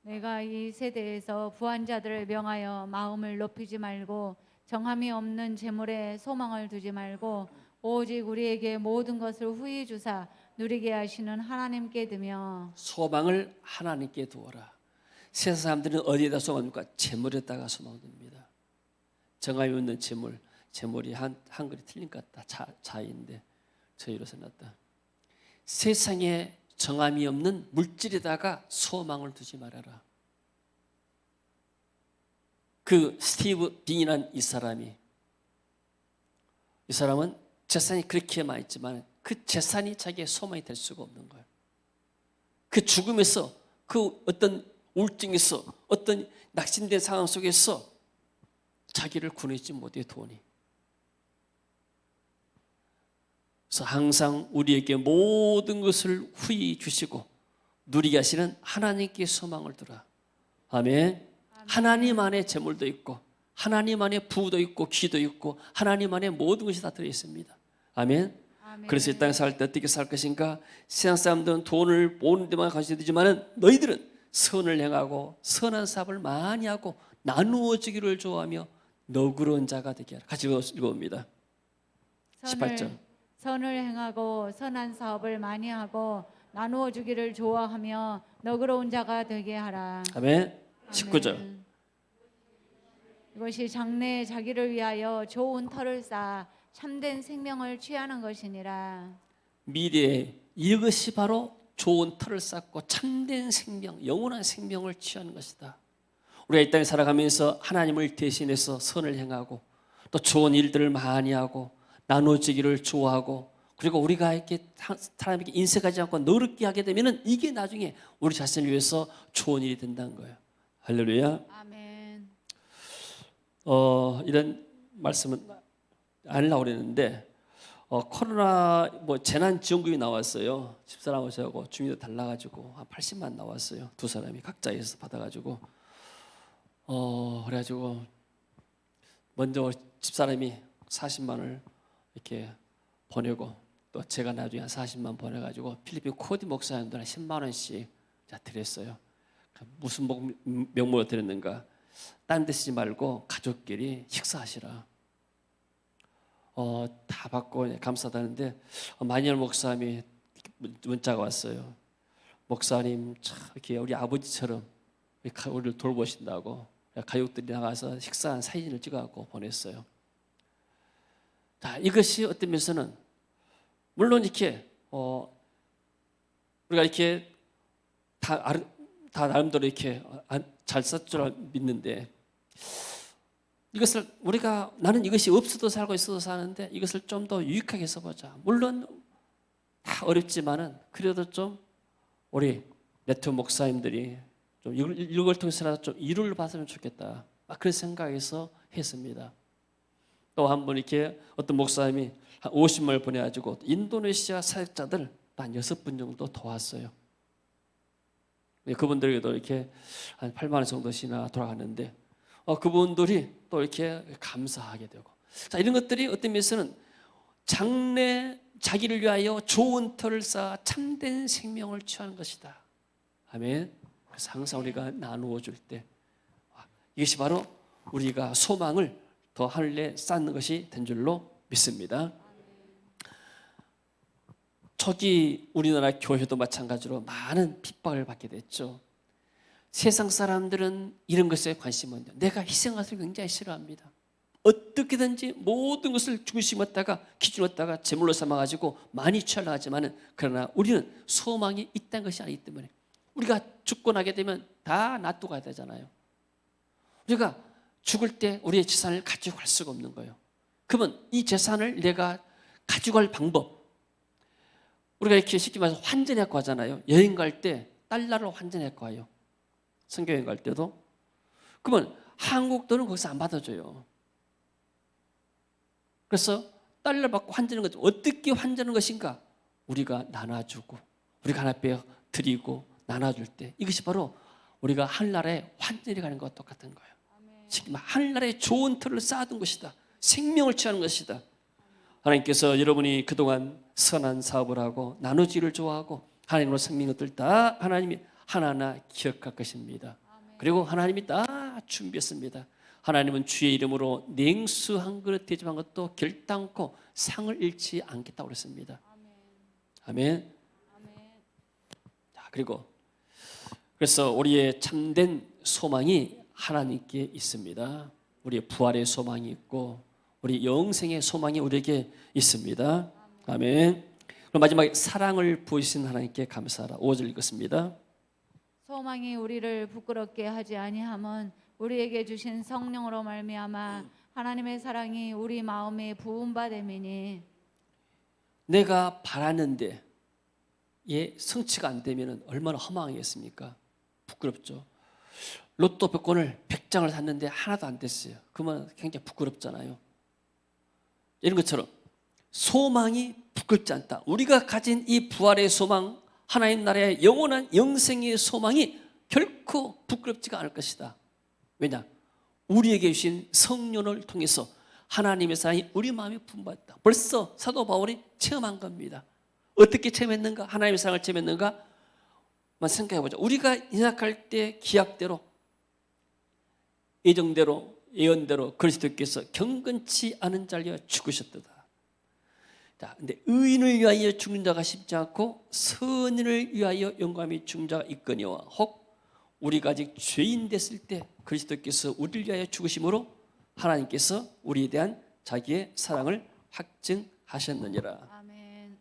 B: 내가 이 세대에서 부한 자들을 명하여 마음을 높이지 말고 정함이 없는 재물에 소망을 두지 말고 오직 우리에게 모든 것을 후히 주사 누리게 하시는 하나님께 두며
A: 소망을 하나님께 두어라. 세상 사람들은 어디에다 소망합니까? 재물에다가 소망됩니다. 정함이 없는 재물, 재물이 한글이 틀린 것 같다. 자인데 저희로 써놨다. 세상에 정함이 없는 물질에다가 소망을 두지 말아라. 그 스티브 빈이라는 이 사람은 재산이 그렇게 많이 있지만 그 재산이 자기의 소망이 될 수가 없는 거예요. 그 죽음에서, 그 어떤 우울증에서, 어떤 낙심된 상황 속에서 자기를 구해주지 못해, 돈이. 그래서 항상 우리에게 모든 것을 후히 주시고 누리게 하시는 하나님께 소망을 두라. 아멘. 하나님 안에 재물도 있고 하나님 안에 부도 있고 귀도 있고 하나님 안에 모든 것이 다 들어있습니다. 아멘. 그래서 이 땅에 살 때 어떻게 살 것인가? 세상 사람들은 돈을 모으는 데만 관심이 되지만 너희들은 선을 행하고 선한 사업을 많이 하고 나누어 주기를 좋아하며 너그러운 자가 되게 하라. 같이 읽어봅니다. 18절.
B: 선을 행하고 선한 사업을 많이 하고 나누어 주기를 좋아하며 너그러운 자가 되게 하라.
A: 아멘. 19절.
B: 아멘. 이것이 장래에 자기를 위하여 좋은 터를 쌓아 참된 생명을 취하는 것이니라.
A: 미래에 이것이 바로 좋은 터를 쌓고 참된 생명, 영원한 생명을 취하는 것이다. 우리가 이 땅에 살아가면서 하나님을 대신해서 선을 행하고 또 좋은 일들을 많이 하고 나눠주기를 좋아하고 그리고 우리가 이렇게 사람에게 인색하지 않고 너그럽게 하게 되면 이게 나중에 우리 자신을 위해서 좋은 일이 된다는 거예요. 할렐루야.
B: 아멘.
A: 이런 말씀은 안 하려고 그랬는데 코로나 재난지원금이 나왔어요. 집사람하고 저하고 주민들 달라가지고 한 80만 나왔어요. 두 사람이 각자에서 받아가지고 그래가지고 먼저 집사람이 40만을 이렇게 보내고 또 제가 나중에 한 40만 보내가지고 필리핀 코디 목사님들 한 10만 원씩 드렸어요. 무슨 명목으로 드렸는가? 딴 데 쓰지 말고 가족끼리 식사하시라. 다 받고 감사하다는데 마니엘 목사님이 문자가 왔어요. 목사님 참 이렇게 우리 아버지처럼 우리를 돌보신다고 가족들이 나가서 식사한 사진을 찍어갖고 보냈어요. 자, 이것이 어떤 면에서는 물론 이렇게 우리가 이렇게 다 나름대로 이렇게 잘 쓸 줄 믿는데 이것을 우리가 나는 이것이 없어도 살고 있어도 사는데 이것을 좀 더 유익하게 써보자. 물론 다 어렵지만은 그래도 좀 우리 네트워크 목사님들이 좀 이걸 통해서라도 좀 이루를 받으면 좋겠다. 그런 생각에서 했습니다. 또 한 번 이렇게 어떤 목사님이 한 50만을 보내가지고 인도네시아 사역자들 한 6분 정도 도왔어요. 그분들에게도 이렇게 한 8만 원 정도씩이나 돌아갔는데 그분들이 또 이렇게 감사하게 되고 자 이런 것들이 어떤 면에서는 장래 자기를 위하여 좋은 터를 쌓아 참된 생명을 취하는 것이다. 아멘. 그래서 항상 우리가 나누어 줄 때 이것이 바로 우리가 소망을 더 하늘에 쌓는 것이 된 줄로 믿습니다. 초기 우리나라 교회도 마찬가지로 많은 핍박을 받게 됐죠. 세상 사람들은 이런 것에 관심이 없는데 내가 희생하는 것을 굉장히 싫어합니다. 어떻게든지 모든 것을 중심했다가 기준했다가 제물로 삼아가지고 많이 취하려 하지만 그러나 우리는 소망이 있다는 것이 아니기 때문에 우리가 죽고 나게 되면 다 놔두고 가야 되잖아요. 우리가 죽을 때 우리의 재산을 가지고 갈 수가 없는 거예요. 그러면 이 재산을 내가 가져갈 방법 우리가 이렇게 쉽게 말해서 환전해갖고 하잖아요. 여행 갈 때 달러로 환전해갖고 와요. 선교여행 갈 때도. 그러면 한국 돈은 거기서 안 받아줘요. 그래서 달러 받고 환전하는 것 어떻게 환전하는 것인가? 우리가 나눠주고 우리가 하나님께 드리고 나눠줄 때 이것이 바로 우리가 하늘나라에 환전이 가는 것과 똑같은 거예요. 지금 하늘나라에 좋은 틀을 쌓아둔 것이다. 생명을 취하는 것이다. 하나님께서 여러분이 그동안 선한 사업을 하고 나누지를 좋아하고 하나님으로 생긴 것들 다 하나님이 하나하나 기억할 것입니다. 그리고 하나님이 다 준비했습니다. 하나님은 주의 이름으로 냉수 한 그릇 대접한 것도 결단코 상을 잃지 않겠다고 그랬습니다. 아멘. 자, 그래서 우리의 참된 소망이 하나님께 있습니다. 우리의 부활의 소망이 있고 우리 영생의 소망이 우리에게 있습니다. 아멘. 그럼 마지막에 사랑을 부으신 하나님께 감사하라. 5절 읽겠습니다.
B: 소망이 우리를 부끄럽게 하지 아니함은 우리에게 주신 성령으로 말미암아 하나님의 사랑이 우리 마음에 부은 바 됨이니.
A: 내가 바라는데 성취가 안 되면 얼마나 허망하겠습니까? 부끄럽죠. 로또 복권을 100장을 샀는데 하나도 안 됐어요. 그러면 굉장히 부끄럽잖아요. 이런 것처럼 소망이 부끄럽지 않다. 우리가 가진 이 부활의 소망, 하나님 나라의 영원한 영생의 소망이 결코 부끄럽지가 않을 것이다. 왜냐? 우리에게 주신 성령을 통해서 하나님의 사랑이 우리 마음에 분받았다. 벌써 사도 바울이 체험한 겁니다. 어떻게 체험했는가? 하나님의 사랑을 체험했는가? 만 생각해보자. 우리가 인약할 때 기약대로, 예정대로, 예언대로 그리스도께서 경건치 않은 자리에 죽으셨도다. 자, 근데 의인을 위하여 죽는 자가 쉽지 않고 선인을 위하여 영광이 죽는 자가 있거니와 혹 우리가 아직 죄인 됐을 때 그리스도께서 우리를 위하여 죽으심으로 하나님께서 우리에 대한 자기의 사랑을 확증하셨느니라.
B: 아멘.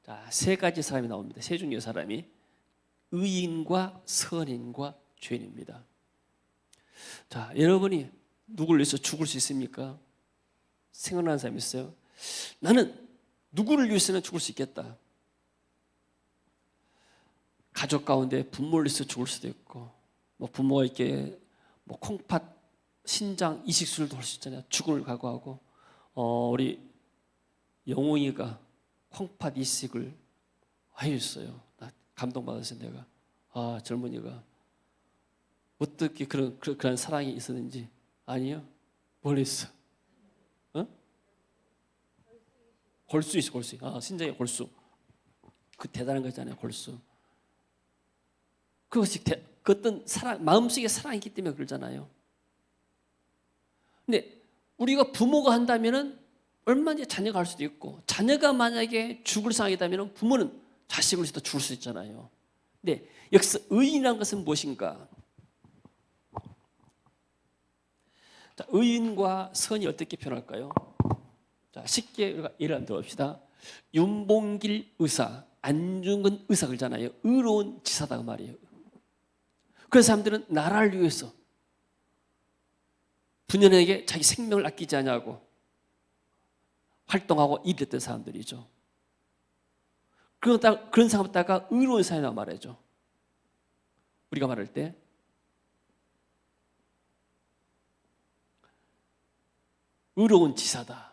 A: 자, 세 가지 사람이 나옵니다. 세 종류의 사람이 의인과 선인과 죄인입니다. 자, 여러분이 누구를 위해서 죽을 수 있습니까? 생각나는 사람이 있어요? 나는 누구를 위해서는 죽을 수 있겠다. 가족 가운데 부모를 위해서 죽을 수도 있고, 뭐 부모가 이렇게 뭐 콩팥, 신장 이식 수술도 할 수 있잖아요. 죽음을 각오하고, 우리 영웅이가 콩팥 이식을 해줬어요. 나 감동받았어요. 내가 젊은이가 어떻게 그런 사랑이 있었는지. 아니요, 뭘 했어? 골수 있어, 골수. 신장에 골수. 그 대단한 거잖아요, 골수. 그것이 그 어떤 사랑, 마음속에 사랑이 있기 때문에 그러잖아요. 근데 우리가 부모가 한다면은 얼마든지 자녀가 할 수도 있고, 자녀가 만약에 죽을 상황이다면은 부모는 자식을 위해서 죽을 수 있잖아요. 근데 여기서 의인이라는 것은 무엇인가? 자, 의인과 선이 어떻게 표현할까요? 자, 쉽게 우리가 예를 한번 들어봅시다. 윤봉길 의사, 안중근 의사 그러잖아요. 의로운 지사다 그 말이에요. 그런 사람들은 나라를 위해서 분연에게 자기 생명을 아끼지 않냐고 활동하고 일했던 사람들이죠. 그런 사람다가 의로운 사람이라고 말하죠. 우리가 말할 때 의로운 지사다.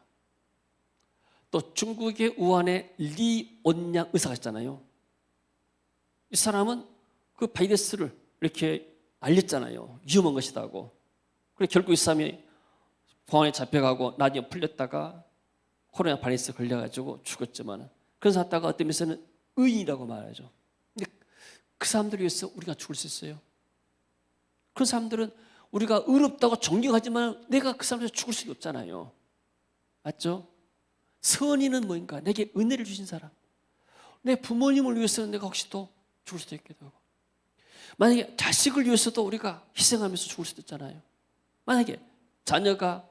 A: 또 중국의 우한의 리온양 의사가 있잖아요. 이 사람은 그 바이러스를 이렇게 알렸잖아요. 위험한 것이다고. 그래 결국 이 사람이 공항에 잡혀가고 나중에 풀렸다가 코로나 바이러스 걸려가지고 죽었지만 그런 사람다가 어떤 면에서는 의인이라고 말하죠. 근데 그 사람들을 위해서 우리가 죽을 수 있어요. 그런 사람들은 우리가 의롭다고 존경하지만 내가 그 사람한테 죽을 수는 없잖아요. 맞죠? 선인은 뭔가? 내게 은혜를 주신 사람. 내 부모님을 위해서는 내가 혹시 또 죽을 수도 있기도 하고, 만약에 자식을 위해서도 우리가 희생하면서 죽을 수도 있잖아요. 만약에 자녀가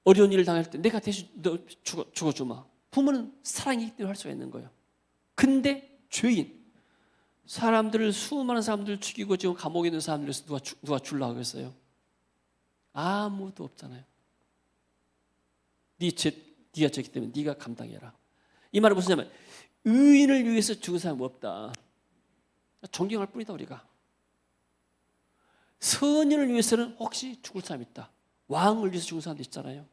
A: 어려운 일을 당할 때 내가 대신 너 죽어주마. 부모는 사랑이기 때문에 할 수가 있는 거예요. 근데 죄인, 수많은 사람들을 죽이고 지금 감옥에 있는 사람들에서 누가 주려고 하겠어요? 아무도 없잖아요. 네가 졌기 때문에 네가 감당해라. 이 말은 무슨 말이냐면 의인을 위해서 죽은 사람은 없다. 존경할 뿐이다 우리가. 선인을 위해서는 혹시 죽을 사람이 있다. 왕을 위해서 죽은 사람도 있잖아요.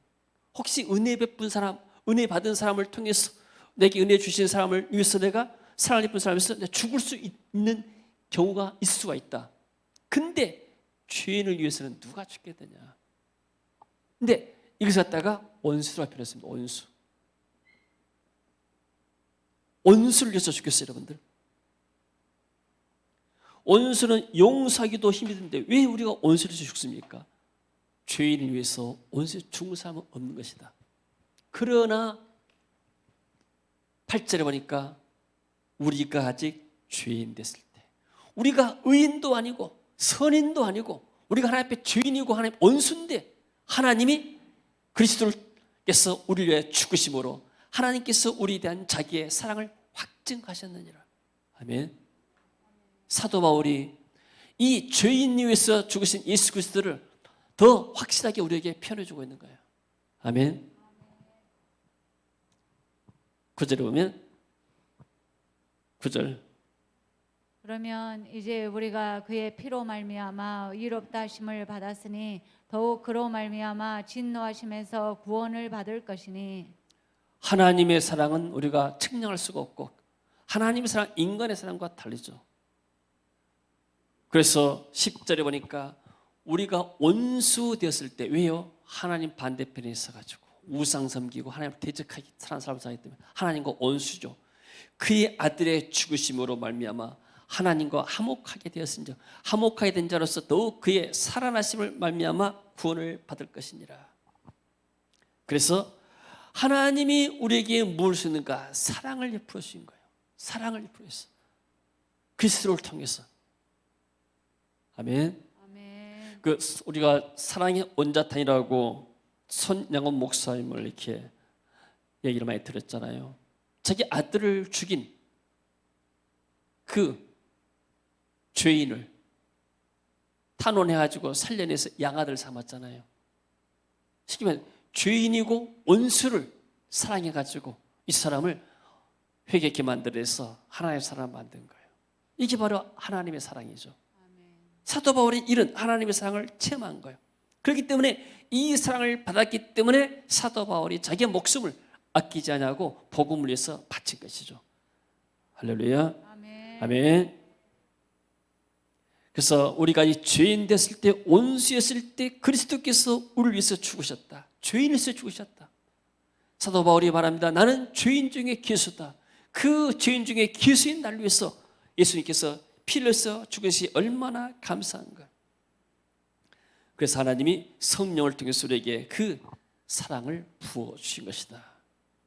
A: 혹시 은혜 베푼 사람, 은혜 받은 사람을 통해서 내게 은혜 주신 사람을 위해서 내가 사랑을 입은 사람에서 내가 죽을 수 있는 경우가 있을 수가 있다. 근데 죄인을 위해서는 누가 죽게 되냐? 근데 이것을 갖다가 원수라 표현했습니다. 원수. 원수를 위해서 죽겠어요, 여러분들. 원수는 용서하기도 힘이 드는데 왜 우리가 원수를 죽습니까? 죄인을 위해서 원수에 죽은 사람은 없는 것이다. 그러나 8절에 보니까 우리가 아직 죄인 됐을 때, 우리가 의인도 아니고 선인도 아니고 우리가 하나님 앞에 죄인이고 하나님 원수인데 하나님이 그리스도께서 우리를 위해 죽으심으로 하나님께서 우리에 대한 자기의 사랑을 확증하셨느니라. 아멘. 사도 바울이 이 죄인 위해서 죽으신 예수 그리스도를 더 확실하게 우리에게 표현해주고 있는 거예요. 아멘. 9절에 보면 9절
B: 그러면 이제 우리가 그의 피로 말미암아 의롭다 하심을 받았으니 더욱 그로 말미암아 진노하심에서 구원을 받을 것이니
A: 하나님의 사랑은 우리가 측량할 수가 없고 하나님의 사랑 인간의 사랑과 다르죠. 그래서 10절에 보니까 우리가 원수 되었을 때 왜요? 하나님 반대편에 있어가지고 우상 섬기고 하나님 대적하기 사는 사람 사기 때문에 하나님과 원수죠. 그의 아들의 죽으심으로 말미암아 하나님과 화목하게 되었은즉 화목하게 된 자로서 더욱 그의 살아나심을 말미암아 구원을 받을 것이니라. 그래서 하나님이 우리에게 무엇을 주는가? 사랑을 베풀어 주신 거예요. 사랑을 베풀어 주셨어. 그리스도를 통해서. 아멘.
B: 아멘.
A: 그 우리가 사랑의 온자탄이라고 손양원 목사님을 이렇게 얘기를 많이 들었잖아요. 자기 아들을 죽인 그 죄인을 탄원해가지고 살려내서 양아들 삼았잖아요. 쉽게 말해 죄인이고 원수를 사랑해가지고 이 사람을 회개케 만들어서 하나님의 사랑을 만든 거예요. 이게 바로 하나님의 사랑이죠. 사도 바울이 이런 하나님의 사랑을 체험한 거예요. 그렇기 때문에 이 사랑을 받았기 때문에 사도 바울이 자기의 목숨을 아끼지 않냐고 복음을 위해서 바친 것이죠. 할렐루야.
B: 아멘.
A: 아멘. 그래서 우리가 이 죄인 됐을 때 원수였을 때 그리스도께서 우리를 위해서 죽으셨다. 죄인을 위해서 죽으셨다. 사도 바울이 말합니다. 나는 죄인 중에 기수다. 그 죄인 중에 기수인 나를 위해서 예수님께서 피를 흘려서 죽으시 얼마나 감사한가. 그래서 하나님이 성령을 통해서 우리에게 그 사랑을 부어주신 것이다.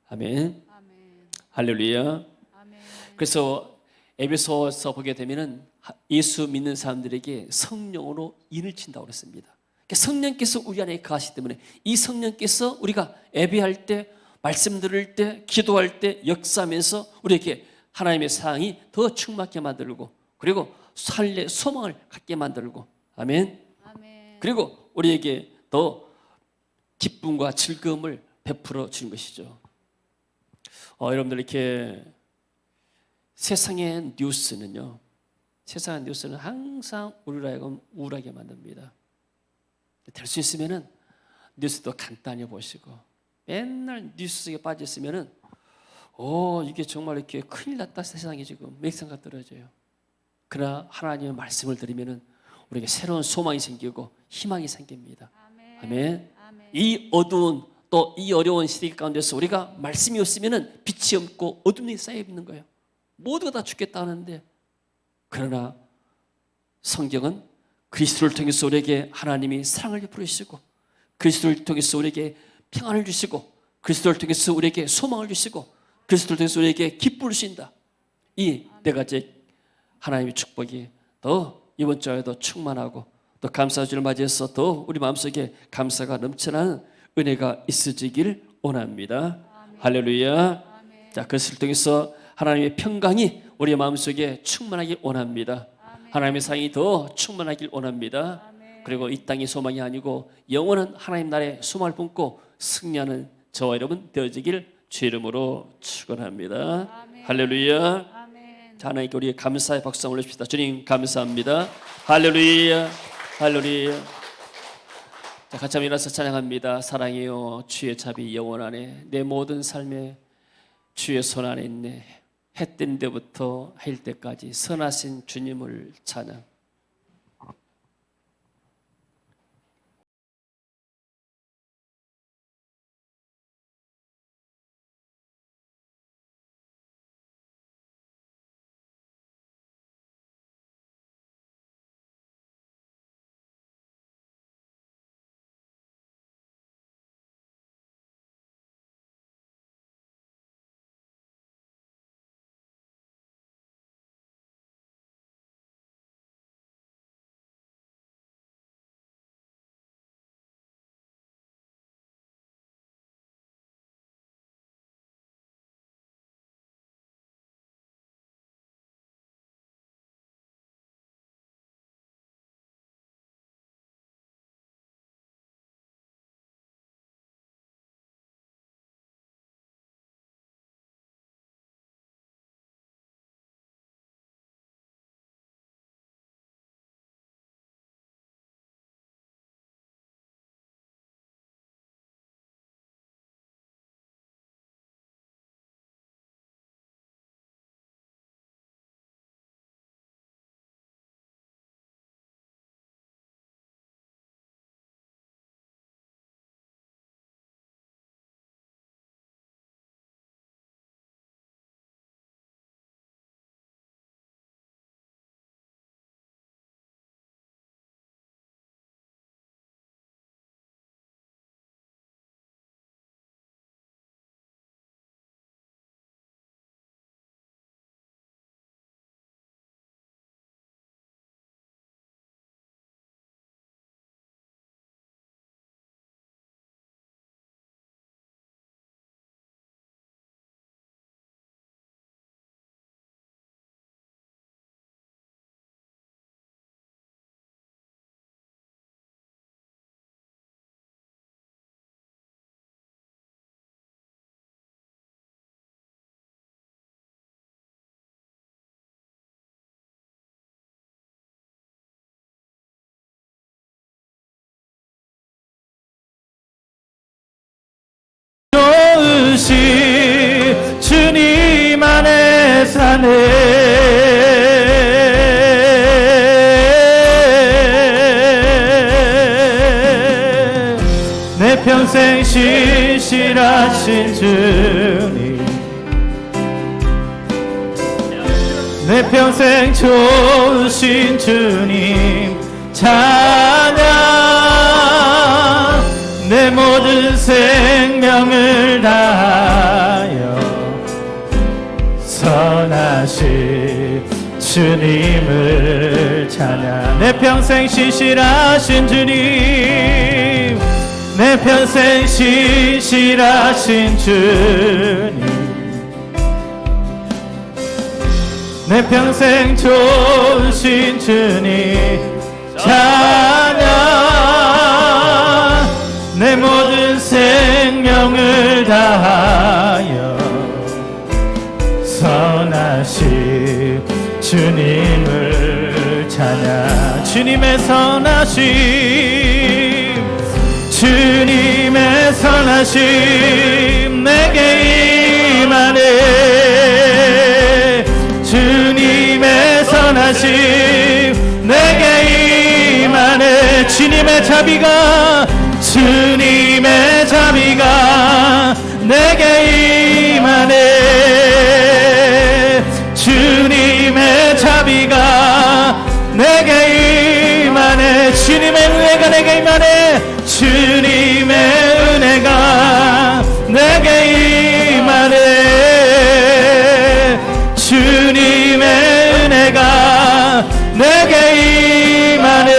A: 아멘.
B: 아멘.
A: 할렐루야.
B: 아멘.
A: 그래서 에베소서 보게 되면은 예수 믿는 사람들에게 성령으로 인을 친다고 그랬습니다. 그러니까 성령께서 우리 안에 거하시기 때문에 이 성령께서 우리가 예배할 때, 말씀 들을 때, 기도할 때 역사하면서 우리에게 하나님의 사랑이 더 충만하게 만들고 그리고 살래 소망을 갖게 만들고 아멘.
B: 아멘.
A: 그리고 우리에게 더 기쁨과 즐거움을 베풀어 주는 것이죠. 여러분들 이렇게 세상의 뉴스는요. 세상의 뉴스는 항상 우리를 하여금 우울하게 만듭니다. 될 수 있으면은 뉴스도 간단히 보시고 맨날 뉴스 속에 빠져 있으면은 이게 정말 이렇게 큰일 났다 세상이 지금 몇 생각 떨어져요. 그러나 하나님의 말씀을 들으면은 우리에게 새로운 소망이 생기고 희망이 생깁니다.
B: 아멘.
A: 아멘.
B: 아멘.
A: 이 어두운 또 이 어려운 시대 가운데서 우리가 말씀이 없으면은 빛이 없고 어둠이 쌓여 있는 거예요. 모두가 다 죽겠다 하는데 그러나 성경은 그리스도를 통해서 우리에게 하나님이 사랑을 베풀어 주시고 그리스도를 통해서 우리에게 평안을 주시고 그리스도를 통해서 우리에게 소망을 주시고 그리스도를 통해서 우리에게 기쁨을 주신다. 이 네 가지 하나님의 축복이 더 이번 주에도 충만하고 또 감사주를 맞이해서 더 우리 마음속에 감사가 넘쳐나는 은혜가 있어지길 원합니다.
B: 아멘.
A: 할렐루야.
B: 아멘.
A: 자, 그것을 통해서 하나님의 평강이 우리의 마음속에 충만하길 원합니다.
B: 아멘.
A: 하나님의 사랑이 더 충만하길 원합니다.
B: 아멘.
A: 그리고 이 땅의 소망이 아니고 영원한 하나님 나라의 소망을 품고 승리하는 저와 여러분 되어지길 주 이름으로 축원합니다.
B: 아멘.
A: 할렐루야.
B: 아멘.
A: 자, 하나님께 우리 감사의 박수 한번 올립시다. 주님 감사합니다. 할렐루야. 할렐루야. 자, 같이 한번 일어나서 찬양합니다. 사랑해요 주의 자비 영원 안에 내 모든 삶에 주의 손 안에 있네. 해 뜬 데부터 해일 때까지 선하신 주님을 찬양.
C: 평생 신실하신 주님, 내 평생 좋으신 주님 찬양, 내 모든 생명을 다하여 선하신 주님을 찬양. 내 평생 신실하신 주님, 내 평생 신실하신 주님, 내 평생 좋으신 주님 찬양, 내 모든 생명을 다하여 선하신 주님을 찬양. 주님의 선하심, 주님의 선하심 내게 임하네. 주님의 선하심 내게 임하네. 주님의 자비가, 주님의 자비가 내게 임하네. 주님의 자비가 내게 임하네. 주님의 은혜가 내게 임하네. 주님의 은혜가 내게 임하네. 주님의 은혜가 내게 임하네.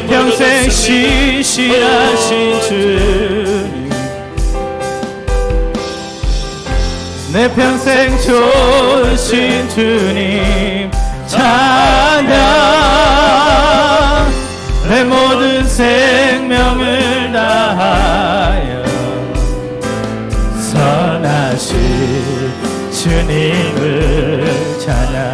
C: 평생 신실하신 주님, 내 평생 좋으신 주님 찬양, 내 모든 생명을 다하여 선하신 주님을 찬양.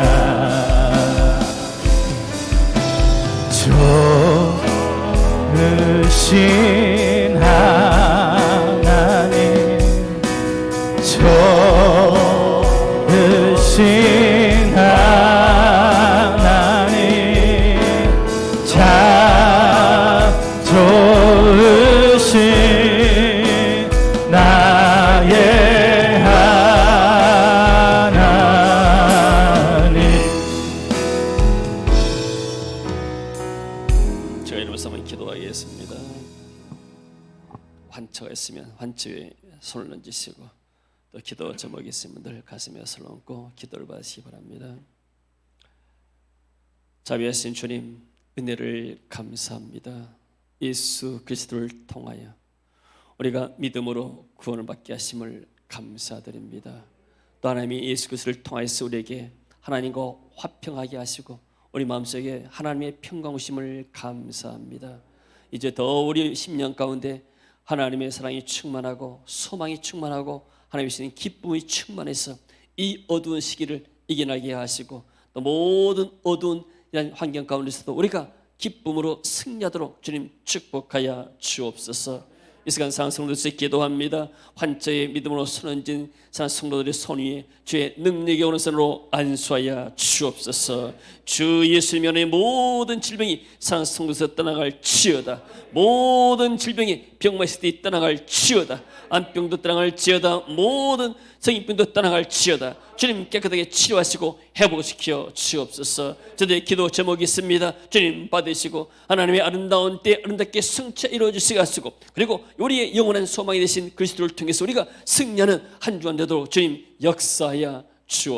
C: 좋으신 하나님, 좋으신 하나님, 참 좋으신 나의 하나님.
A: 저희 이름을 삼아 기도하겠습니다. 환처가 있으면 환처에 손을 얹으시고, 또 기도 제목이 있으신 분들 가슴에 손을 얹고 기도를 받으시기 바랍니다. 자비하신 주님, 은혜를 감사합니다. 예수 그리스도를 통하여 우리가 믿음으로 구원을 받게 하심을 감사드립니다. 또 하나님이 예수 그리스도를 통하여서 우리에게 하나님과 화평하게 하시고 우리 마음속에 하나님의 평강하심을 감사합니다. 이제 더 우리 심령 가운데 하나님의 사랑이 충만하고 소망이 충만하고 하나님의 주신 기쁨이 충만해서 이 어두운 시기를 이겨나게 하시고, 또 모든 어두운 이런 환경 가운데서도 우리가 기쁨으로 승리하도록 주님 축복하여 주옵소서. 이 시간 사랑 성도들에게 기도합니다. 환처의 믿음으로 손얹은 사랑 성도들의 손 위에 주의 능력이 오는 손으로 안수하여 주옵소서. 주 예수님의 모든 질병이 사랑 성도에서 떠나갈 지어다. 모든 질병이 병마시들이 떠나갈 지어다. 암병도 떠나갈 지어다. 모든 성인병도 떠나갈 지어다. 주님 깨끗하게 치료하시고 회복시켜 주옵소서. 저들의 기도 제목이 있습니다. 주님 받으시고 하나님의 아름다운 때 아름답게 승차 이루어지시게 하시고, 그리고 우리의 영원한 소망이 되신 그리스도를 통해서 우리가 승리하는 한 주간 되도록 주님 역사하여 주옵소서.